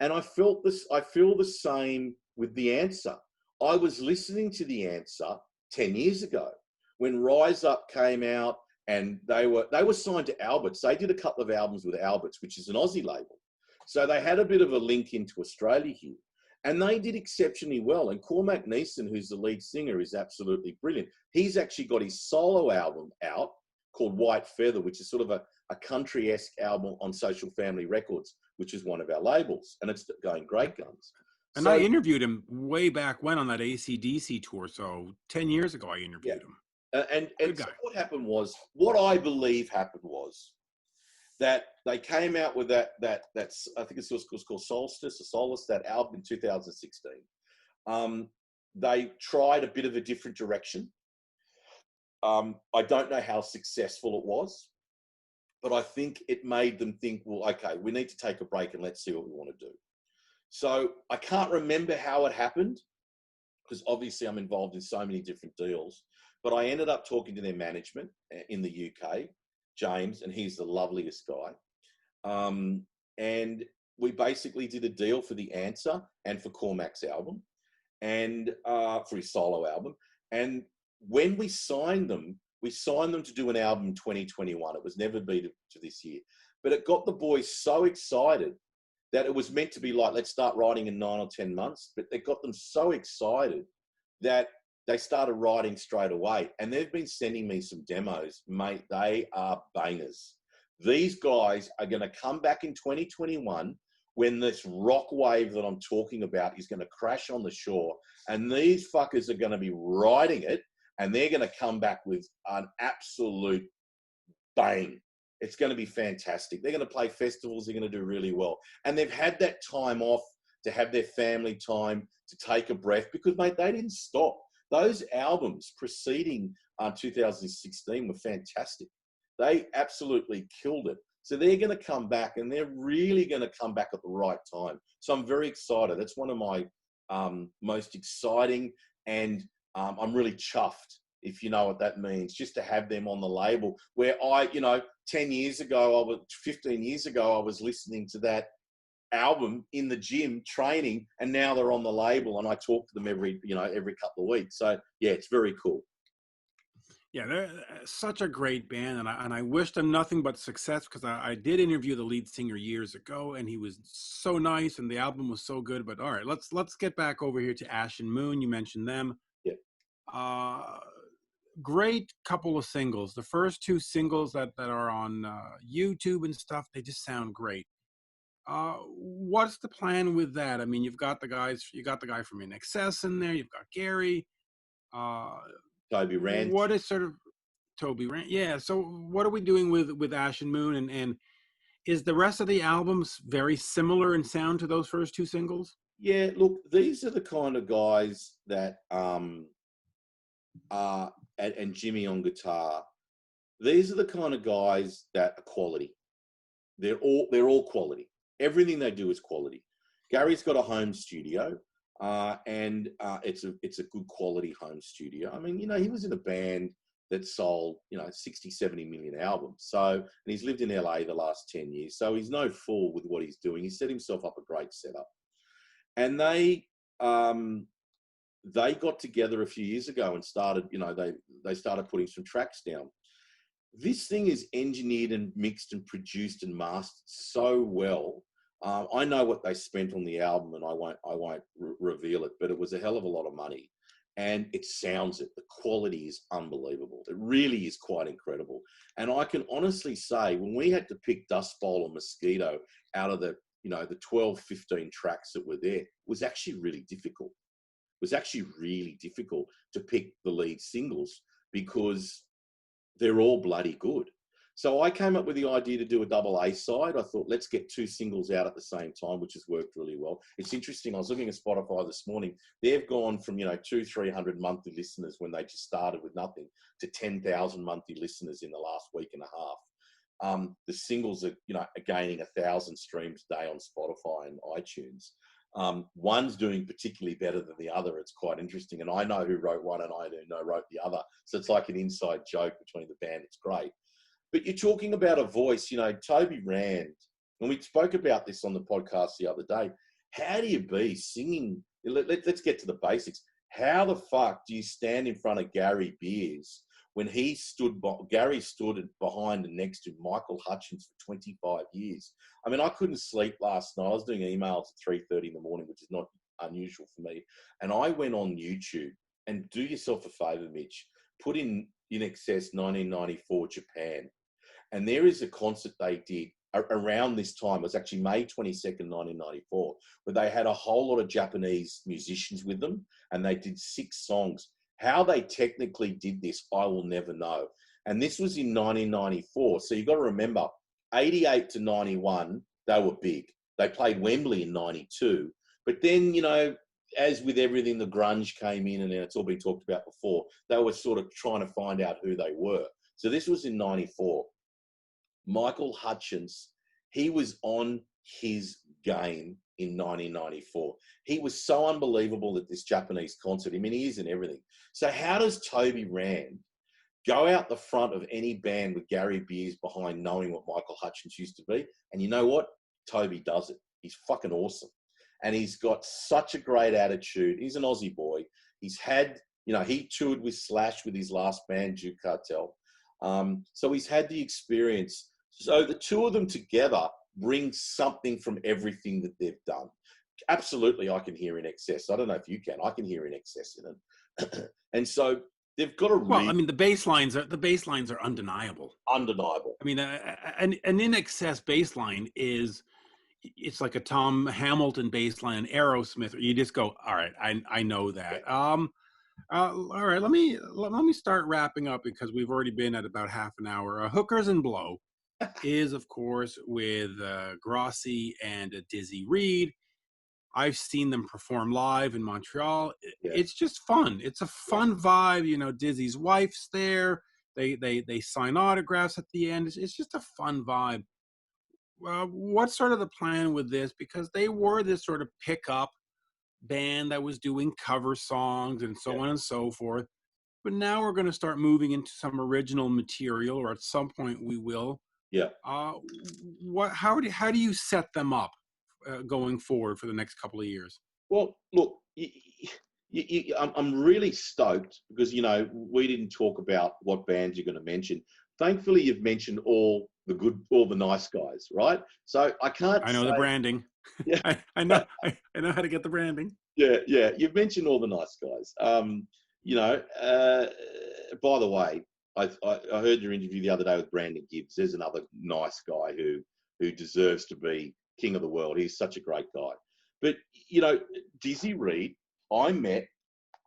And I feel the same with The Answer. I was listening to The Answer 10 years ago when Rise Up came out, and they were signed to Alberts. They did a couple of albums with Alberts, which is an Aussie label. So they had a bit of a link into Australia here. And they did exceptionally well. And Cormac Neeson, who's the lead singer, is absolutely brilliant. He's actually got his solo album out called White Feather, which is sort of a country-esque album on Social Family Records, which is one of our labels. And it's going great guns. And I interviewed him way back when on that AC/DC tour. So 10 years ago, I interviewed him. And so what I believe happened was that they came out with that I think it was called Solace, that album in 2016. They tried a bit of a different direction. I don't know how successful it was, but I think it made them think, well, okay, we need to take a break and let's see what we want to do. So I can't remember how it happened, because obviously I'm involved in so many different deals, but I ended up talking to their management in the UK, James, and he's the loveliest guy. And we basically did a deal for The Answer and for Cormac's album, and for his solo album. And when we signed them to do an album in 2021. It was never be to this year. But it got the boys so excited that it was meant to be like, let's start writing in 9 or 10 months. But it got them so excited that they started writing straight away. And they've been sending me some demos. Mate, they are bangers. These guys are going to come back in 2021 when this rock wave that I'm talking about is going to crash on the shore. And these fuckers are going to be riding it. And they're going to come back with an absolute bang. It's going to be fantastic. They're going to play festivals. They're going to do really well. And they've had that time off to have their family time, to take a breath, because, mate, they didn't stop. Those albums preceding 2016 were fantastic. They absolutely killed it. So they're going to come back, and they're really going to come back at the right time. So I'm very excited. That's one of my most exciting, and I'm really chuffed, if you know what that means, just to have them on the label, where 15 years ago, I was listening to that album in the gym training, and now they're on the label, and I talk to them every couple of weeks. So yeah, it's very cool. Yeah, they're such a great band, and I wish them nothing but success, because I did interview the lead singer years ago, and he was so nice, and the album was so good. But all right, let's get back over here to Ash and Moon. You mentioned them. Yeah. Great couple of singles. The first two singles that are on YouTube and stuff, they just sound great. What's the plan with that? I mean, you got the guy from In Excess in there. You've got Gary. Toby Rand. What is sort of Toby Rand? Yeah. So what are we doing with Ash and Moon? And is the rest of the albums very similar in sound to those first two singles? Yeah. Look, these are the kind of guys that and Jimmy on guitar. These are the kind of guys that are quality. They're all quality. Everything they do is quality. Gary's got a home studio. And it's a good quality home studio. I mean, he was in a band that sold, 60, 70 million albums. So, and he's lived in LA the last 10 years. So he's no fool with what he's doing. He set himself up a great setup. And they got together a few years ago and started, they started putting some tracks down. This thing is engineered and mixed and produced and mastered so well. I know what they spent on the album, and I won't reveal it, but it was a hell of a lot of money, and it sounds it. The quality is unbelievable. It really is quite incredible. And I can honestly say, when we had to pick Dust Bowl and Mosquito out of the 12, 15 tracks that were there, it was actually really difficult. It was actually really difficult to pick the lead singles, because they're all bloody good. So I came up with the idea to do a double A side. I thought, let's get two singles out at the same time, which has worked really well. It's interesting. I was looking at Spotify this morning. They've gone from, 200-300 monthly listeners when they just started with nothing to 10,000 monthly listeners in the last week and a half. The singles are, are gaining 1,000 streams a day on Spotify and iTunes. One's doing particularly better than the other. It's quite interesting. And I know who wrote one, and I know who wrote the other. So it's like an inside joke between the band. It's great. But you're talking about a voice, you know, Toby Rand, and we spoke about this on the podcast the other day. How do you be singing? Let's get to the basics. How the fuck do you stand in front of Gary Beers when Gary stood behind and next to Michael Hutchence for 25 years? I mean, I couldn't sleep last night. I was doing emails at 3:30 in the morning, which is not unusual for me. And I went on YouTube, and do yourself a favor, Mitch, put in excess 1994 Japan. And there is a concert they did around this time. It was actually May 22nd, 1994, where they had a whole lot of Japanese musicians with them, and they did 6 songs. How they technically did this, I will never know. And this was in 1994. So you've got to remember, 88 to 91, they were big. They played Wembley in 92. But then, you know, as with everything, the grunge came in, and it's all been talked about before. They were sort of trying to find out who they were. So this was in 94. Michael Hutchence, he was on his game in 1994. He was so unbelievable at this Japanese concert. I mean, he is in everything. So how does Toby Rand go out the front of any band with Gary Beers behind, knowing what Michael Hutchence used to be? And you know what? Toby does it. He's fucking awesome. And he's got such a great attitude. He's an Aussie boy. He's had, you know, he toured with Slash with his last band, Duke Cartel. So he's had the experience. So the two of them together bring something from everything that they've done. Absolutely, I can hear In Excess. I don't know if you can. I can hear In Excess in it. And so they've got a well, I mean, the bass lines are undeniable. Undeniable. I mean, an In Excess bass line it's like a Tom Hamilton bass line, Aerosmith. You just go, all right, I know that. All right, let me start wrapping up, because we've already been at about half an hour. Hookers and Blow is, of course, with Grossi and Dizzy Reed. I've seen them perform live in Montreal. Yeah. It's just fun. It's a fun vibe. You know, Dizzy's wife's there. They sign autographs at the end. It's just a fun vibe. What's sort of the plan with this? Because they were this sort of pickup band that was doing cover songs and so on and so forth. But now we're going to start moving into some original material, or at some point we will. Yeah. How do you set them up going forward for the next couple of years? Well, look, I'm really stoked, because, you know, we didn't talk about what bands you're going to mention. Thankfully, you've mentioned all the nice guys, right? So I can't. I know the branding. Yeah. I know how to get the branding. Yeah. You've mentioned all the nice guys. You know, by the way, I heard your interview the other day with Brandon Gibbs. There's another nice guy who deserves to be king of the world. He's such a great guy. But, you know, Dizzy Reed, I met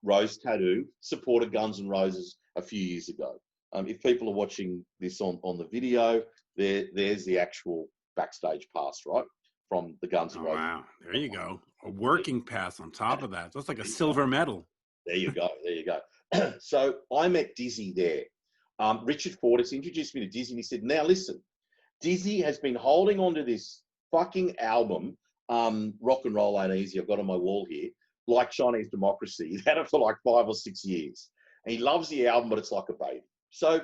Rose Tattoo, supported Guns N' Roses a few years ago. If people are watching this on the video, there's the actual backstage pass, right, from the Guns N' Roses. Wow, there you go. A working pass on top of that. So it's like a silver medal. There you go. So I met Dizzy there. Richard Fortis introduced me to Dizzy, and he said, now listen, Dizzy has been holding on to this fucking album, Rock and Roll Ain't Easy, I've got on my wall here, like Chinese Democracy. He's had it for like 5 or 6 years. And he loves the album, but it's like a baby. So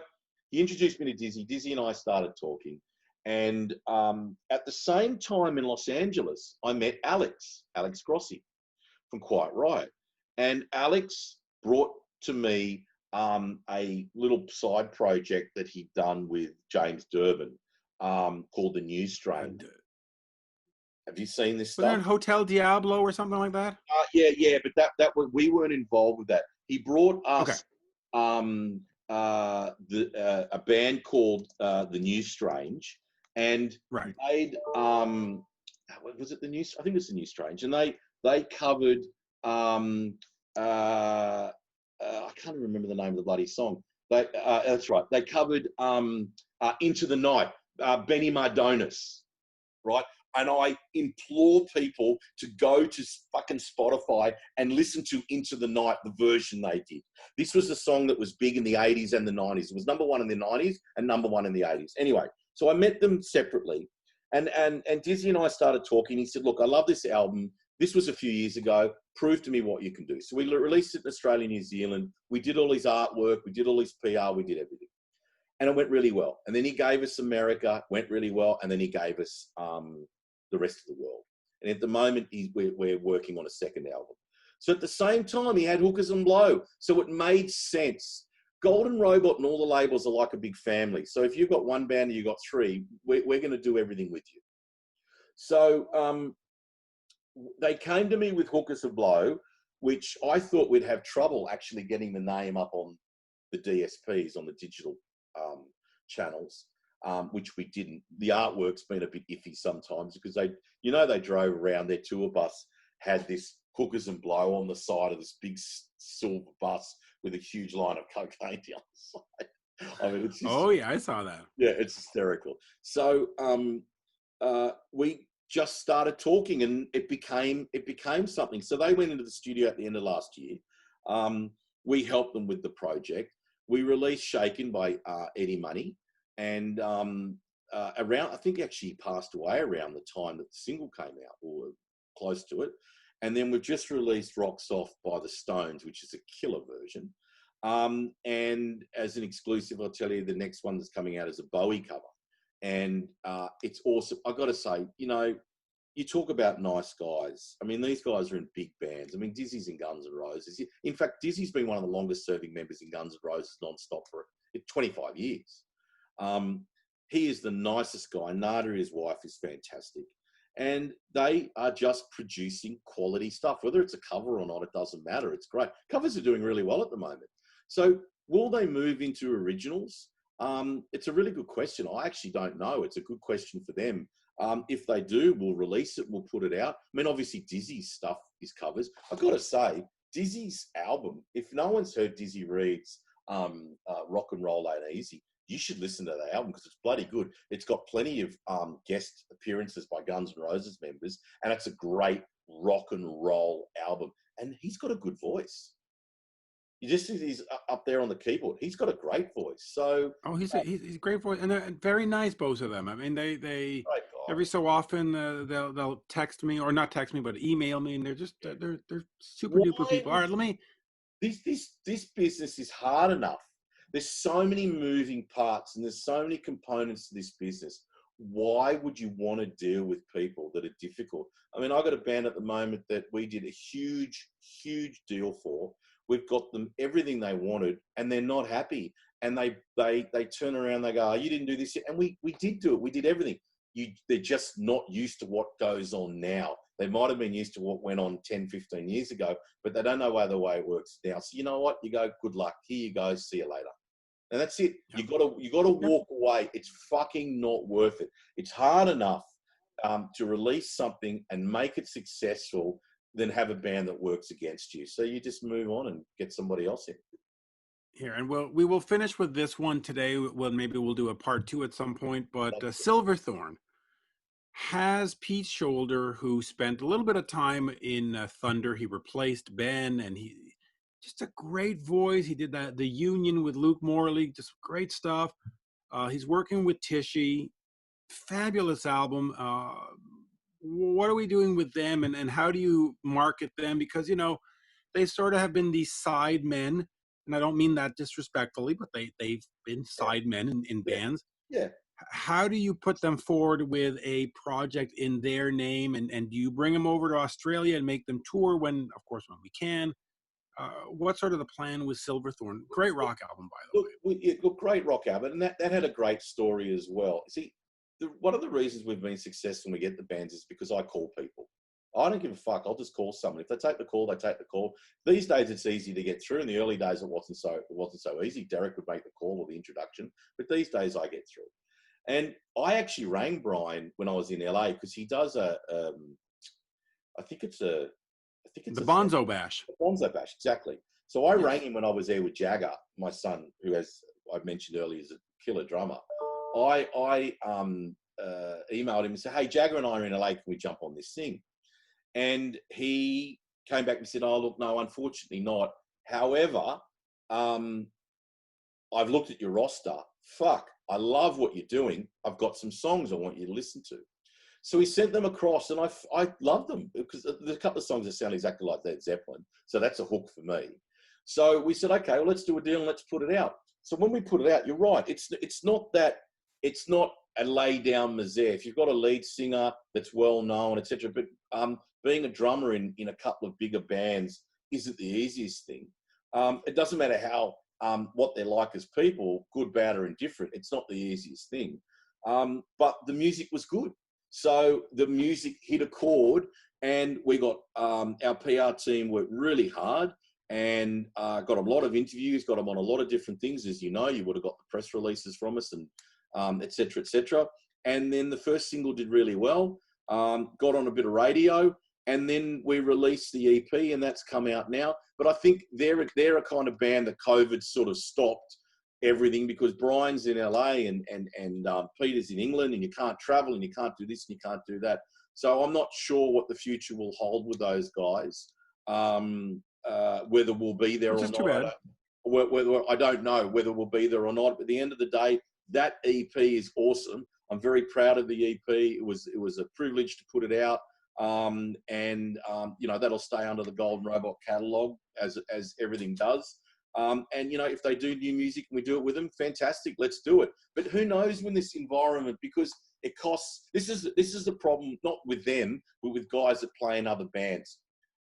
he introduced me to Dizzy. Dizzy and I started talking. And at the same time in Los Angeles, I met Alex Grossi from Quiet Riot. And Alex brought to me a little side project that he'd done with James Durbin called The New Strain. Have you seen this stuff? Was that Hotel Diablo or something like that? Yeah, but that we weren't involved with that. He brought us a band called The New Strange, and made was it the New? I think it's The New Strange, and they covered I can't remember the name of the bloody song. That's right. They covered Into the Night, Benny Mardones, right? And I implore people to go to fucking Spotify and listen to Into the Night, the version they did. This was a song that was big in the 80s and the 90s. It was number 1 in the 90s and number 1 in the 80s. Anyway, so I met them separately. And Dizzy and I started talking. He said, look, I love this album. This was a few years ago. Prove to me what you can do. So we released it in Australia, New Zealand. We did all his artwork. We did all his PR. We did everything. And it went really well. And then he gave us America, went really well. And then he gave us the rest of the world. And at the moment, we're working on a second album. So at the same time, he had Hookers and Blow. So it made sense. Golden Robot and all the labels are like a big family. So if you've got one band and you've got three, we're going to do everything with you. So they came to me with Hookers and Blow, which I thought we'd have trouble actually getting the name up on the DSPs, on the digital channels, which we didn't. The artwork's been a bit iffy sometimes because they drove around, their tour bus had this Hookers and Blow on the side of this big silver bus with a huge line of cocaine down the side. I mean, it's just, oh yeah, I saw that. Yeah, it's hysterical. So we just started talking, and it became something. So they went into the studio at the end of last year. We helped them with the project. We released Shaken by Eddie Money, and I think actually he passed away around the time that the single came out, or close to it. And then we've just released Rocks Off by the Stones, which is a killer version. And as an exclusive, I'll tell you, the next one that's coming out is a Bowie cover. And it's awesome. I've got to say, you talk about nice guys. I mean, these guys are in big bands. I mean, Dizzy's in Guns N' Roses. In fact, Dizzy's been one of the longest serving members in Guns N' Roses non-stop for 25 years. He is the nicest guy. Nada, his wife, is fantastic. And they are just producing quality stuff. Whether it's a cover or not, it doesn't matter. It's great. Covers are doing really well at the moment. So will they move into originals? It's a really good question. I actually don't know. It's a good question for them. If they do, we'll release it. We'll put it out. I mean, obviously, Dizzy's stuff is covers. I've got to say, Dizzy's album, if no one's heard Dizzy Reed's Rock and Roll Ain't Easy, you should listen to that album because it's bloody good. It's got plenty of guest appearances by Guns N' Roses members, and it's a great rock and roll album. And he's got a good voice. You just see he's up there on the keyboard. He's got a great voice. So he's a great voice, and they're very nice, both of them. I mean, they every so often they'll text me, or not text me, but email me, and they're super duper people. All right, let me. This business is hard enough. There's so many moving parts and there's so many components to this business. Why would you want to deal with people that are difficult? I mean, I've got a band at the moment that we did a huge, huge deal for. We've got them everything they wanted and they're not happy. And they turn around, they go, oh, you didn't do this yet. And we did do it. We did everything. They're just not used to what goes on now. They might have been used to what went on 10, 15 years ago, but they don't know the way it works now. So you know what? You go, good luck. Here you go. See you later. And that's it. You got to walk away. It's fucking not worth it. It's hard enough to release something and make it successful than have a band that works against you. So you just move on and get somebody else in. Here, and we will finish with this one today. Well, maybe we'll do a part 2 at some point. But Silverthorne has Pete Shoulder, who spent a little bit of time in Thunder. He replaced Ben, and he just a great voice. He did the Union with Luke Morley, just great stuff. He's working with Tishy. Fabulous album. What are we doing with them, and how do you market them? Because, they sort of have been these side men, and I don't mean that disrespectfully, but they've been side men in bands. Yeah. How do you put them forward with a project in their name, and do you bring them over to Australia and make them tour when we can? What's sort of the plan with Silverthorne? Great rock album, by the way. Look, great rock album, and that had a great story as well. See, one of the reasons we've been successful when we get the bands is because I call people. I don't give a fuck. I'll just call someone. If they take the call, they take the call. These days, it's easy to get through. In the early days, it wasn't so easy. Derek would make the call or the introduction, but these days, I get through. And I actually rang Brian when I was in LA because he does the Bonzo Bash. The Bonzo Bash, exactly. So I rang him when I was there with Jagger, my son, who, as I mentioned earlier, is a killer drummer. I emailed him and said, hey, Jagger and I are in LA, can we jump on this thing? And he came back and said, oh, look, no, unfortunately not. However, I've looked at your roster. Fuck, I love what you're doing. I've got some songs I want you to listen to. So he sent them across, and I love them because there's a couple of songs that sound exactly like Led Zeppelin. So that's a hook for me. So we said, okay, well, let's do a deal and let's put it out. So when we put it out, you're right. It's not a lay down misère. If you've got a lead singer that's well known, etc. But being a drummer in a couple of bigger bands isn't the easiest thing. It doesn't matter how what they're like as people, good, bad, or indifferent. It's not the easiest thing. But the music was good. So the music hit a chord, and we got our PR team worked really hard and got a lot of interviews, got them on a lot of different things. As you know, you would have got the press releases from us and et cetera, et cetera. And then the first single did really well, got on a bit of radio, and then we released the EP, and that's come out now. But I think they're a kind of band that COVID sort of stopped everything, because Brian's in LA and Peter's in England, and you can't travel and you can't do this and you can't do that. So I'm not sure what the future will hold with those guys. Whether we'll be there or not, I don't know whether we'll be there or not. But at the end of the day, that EP is awesome. I'm very proud of the EP. It was a privilege to put it out, you know, that'll stay under the Golden Robot catalog as everything does. And you know, if they do new music and we do it with them, fantastic, let's do it. But who knows when this environment, because it costs. This is the problem, not with them, but with guys that play in other bands.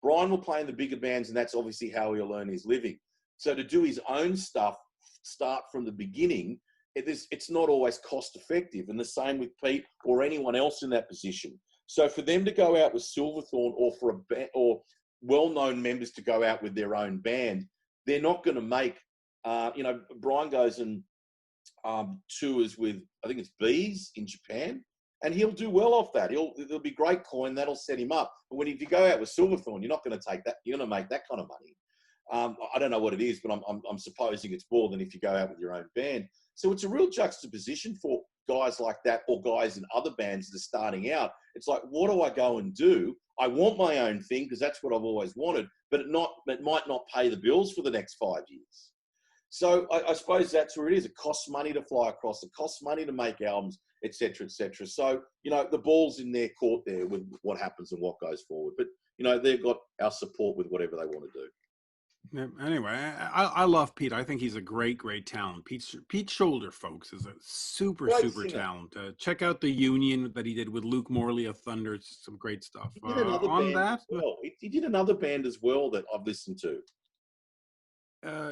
Brian will play in the bigger bands, and that's obviously how he'll earn his living. So to do his own stuff, start from the beginning, it's not always cost effective. And the same with Pete or anyone else in that position. So for them to go out with Silverthorne, or for a band, or well-known members to go out with their own band, they're not going to make. You know, Brian goes and tours with, I think it's Bees in Japan, and he'll do well off that. There'll be great coin that'll set him up. But if you go out with Silverthorne, you're not going to take that. You're going to make that kind of money. I don't know what it is, but I'm supposing it's more than if you go out with your own band. So it's a real juxtaposition for guys like that, or guys in other bands that are starting out. It's like, what do I go and do? I want my own thing because that's what I've always wanted, but it might not pay the bills for the next 5 years. So I suppose that's where it is. It costs money to fly across. It costs money to make albums, et cetera, et cetera. So, you know, the ball's in their court there with what happens and what goes forward. But, you know, they've got our support with whatever they want to do. Yeah, anyway, I love Pete. I think he's a great talent. Pete Shoulder, folks, is a super talent. Check out the Union that he did with Luke Morley of Thunder. It's some great stuff. He did another band as well. He did another band as well that I've listened to.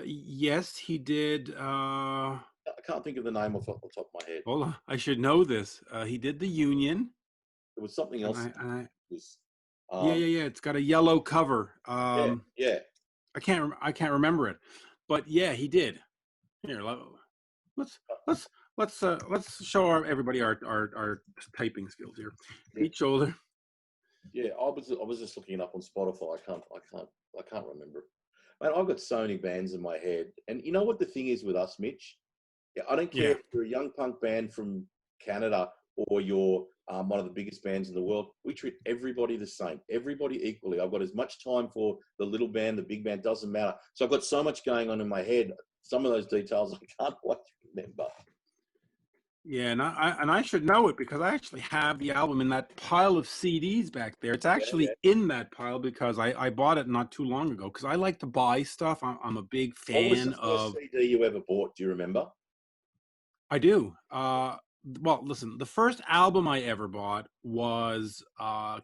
Yes, he did. I can't think of the name off the top of my head. Hold on, I should know this. He did the Union. There was something else. Yeah. It's got a yellow cover. Yeah. I can't remember it, but yeah, he did. Here, let's show everybody our typing skills here. Pete Shoulder. Yeah, I was just looking it up on Spotify. I can't remember. Man, I've got so many bands in my head, and you know what the thing is with us, Mitch? Yeah, I don't care if you're a young punk band from Canada or you're one of the biggest bands in the world. We treat everybody the same, everybody equally. I've got as much time for the little band, the big band, doesn't matter. So I've got so much going on in my head. Some of those details I can't quite remember. Yeah, and I should know it because I actually have the album in that pile of CDs back there. It's actually in that pile because I bought it not too long ago because I like to buy stuff. I'm a big fan of. What was the first CD you ever bought? Do you remember? I do. Well, listen, the first album I ever bought was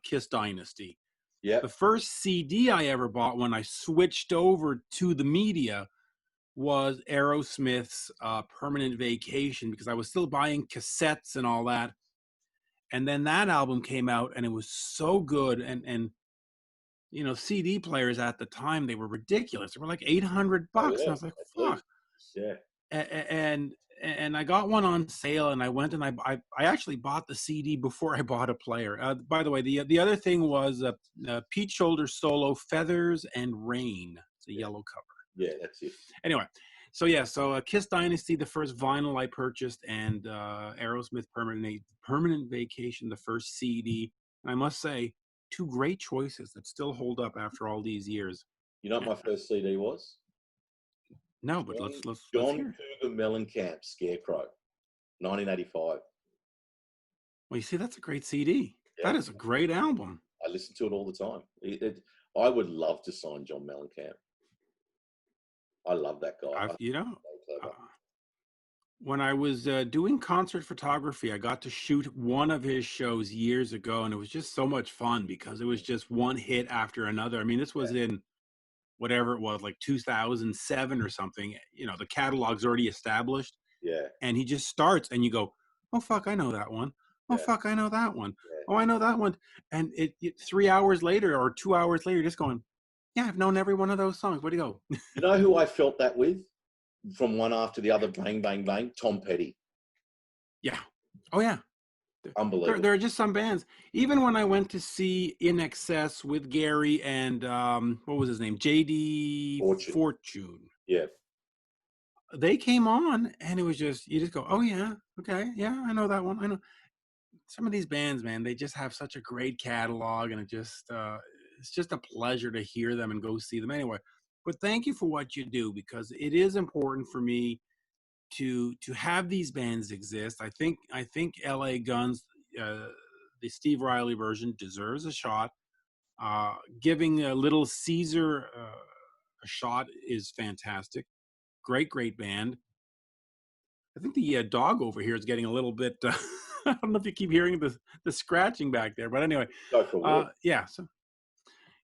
Kiss Dynasty. Yeah. The first CD I ever bought when I switched over to the media was Aerosmith's Permanent Vacation because I was still buying cassettes and all that. And then that album came out and it was so good. And you know, CD players at the time, they were ridiculous. They were like $800. Yeah, and I was like, fuck. Yeah. And I got one on sale and I went and I actually bought the CD before I bought a player. By the way, the other thing was Pete Shoulder solo, Feathers and Rain. It's a yellow cover. Yeah, that's it. Anyway, so Kiss Dynasty, the first vinyl I purchased, and Aerosmith Permanent Vacation, the first CD. And I must say, two great choices that still hold up after all these years. You know what my first CD was? No, but let's John Cougar Mellencamp, Scarecrow, 1985. Well, you see, that's a great CD. Yeah. That is a great album. I listen to it all the time. I would love to sign John Mellencamp. I love that guy. I've, you know, So uh, clever. when I was doing concert photography, I got to shoot one of his shows years ago, and it was just so much fun because it was just one hit after another. I mean, this was in whatever it was, like 2007 or something. You know, the catalog's already established, Yeah, and he just starts, and you go, "Oh fuck, I know that one. Oh yeah, fuck, I know that one. yeah. Oh, I know that one." And it 3 hours later or 2 hours later, just going, "Yeah, I've known every one of those songs. Where'd he go?" You know who I felt that with? From one after the other, bang, bang, bang. Tom Petty. Yeah. Oh yeah. Unbelievable. There are just some bands. Even when I went to see In Excess with Gary and what was his name, JD Fortune. Fortune, Yeah. they came on, and it was just, you just go, "Oh yeah, okay, yeah, I know that one. I know." Some of these bands, man, they just have such a great catalog, and it's just a pleasure to hear them and go see them anyway. But thank you for what you do, because it is important for me to have these bands exist. I think LA Guns, uh, the Steve Riley version, deserves a shot. Giving a Little Caesar a shot is fantastic. Great band. I think the dog over here is getting a little bit. I don't know if you keep hearing the scratching back there, but anyway, Go for a walk. yeah. So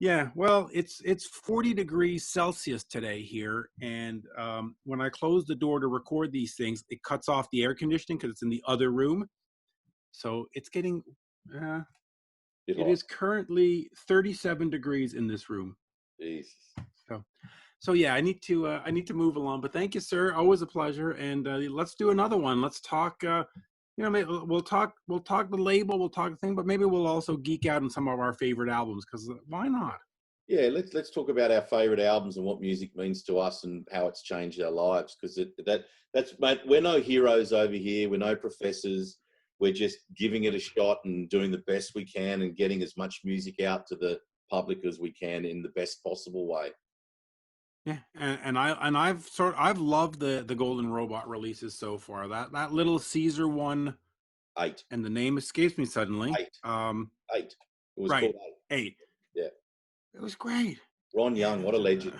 yeah, well, it's 40 degrees Celsius today here, and when I close the door to record these things, it cuts off the air conditioning because it's in the other room. So it's getting. Uh, Bit it hot. is currently 37 degrees in this room. Jesus. So, so yeah, I need to move along. But thank you, sir. Always a pleasure. And let's do another one. Let's talk. We'll talk the label. We'll talk the thing. But maybe we'll also geek out on some of our favorite albums, because why not? Yeah, let's talk about our favorite albums and what music means to us and how it's changed our lives. Because that's mate, we're no heroes over here. We're no professors. We're just giving it a shot and doing the best we can and getting as much music out to the public as we can in the best possible way. Yeah, I've loved the Golden Robot releases so far. That Little Caesar one, 8, and the name escapes me suddenly. 8, 8. It was Right, called 8. 8. Yeah. It was great. Ron Young, what a And, legend.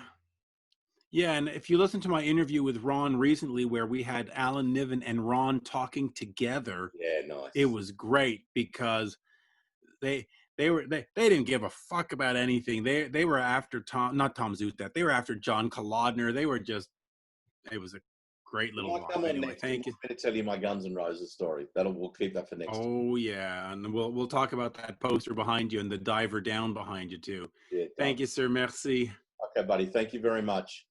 yeah, and if you listen to my interview with Ron recently, where we had Alan Niven and Ron talking together, Yeah, nice. it was great, because they they didn't give a fuck about anything. They were after not Tom Zutaut. They were after John Kolodner. They were just. It was a great little Well, while. come on Anyway, next. I'm thank you. going to tell you my Guns N' Roses story. We'll keep that for next time. Oh yeah, and we'll talk about that poster behind you and the diver down behind you too. Yeah, Thank done. you, sir. Merci. Okay, buddy. Thank you very much.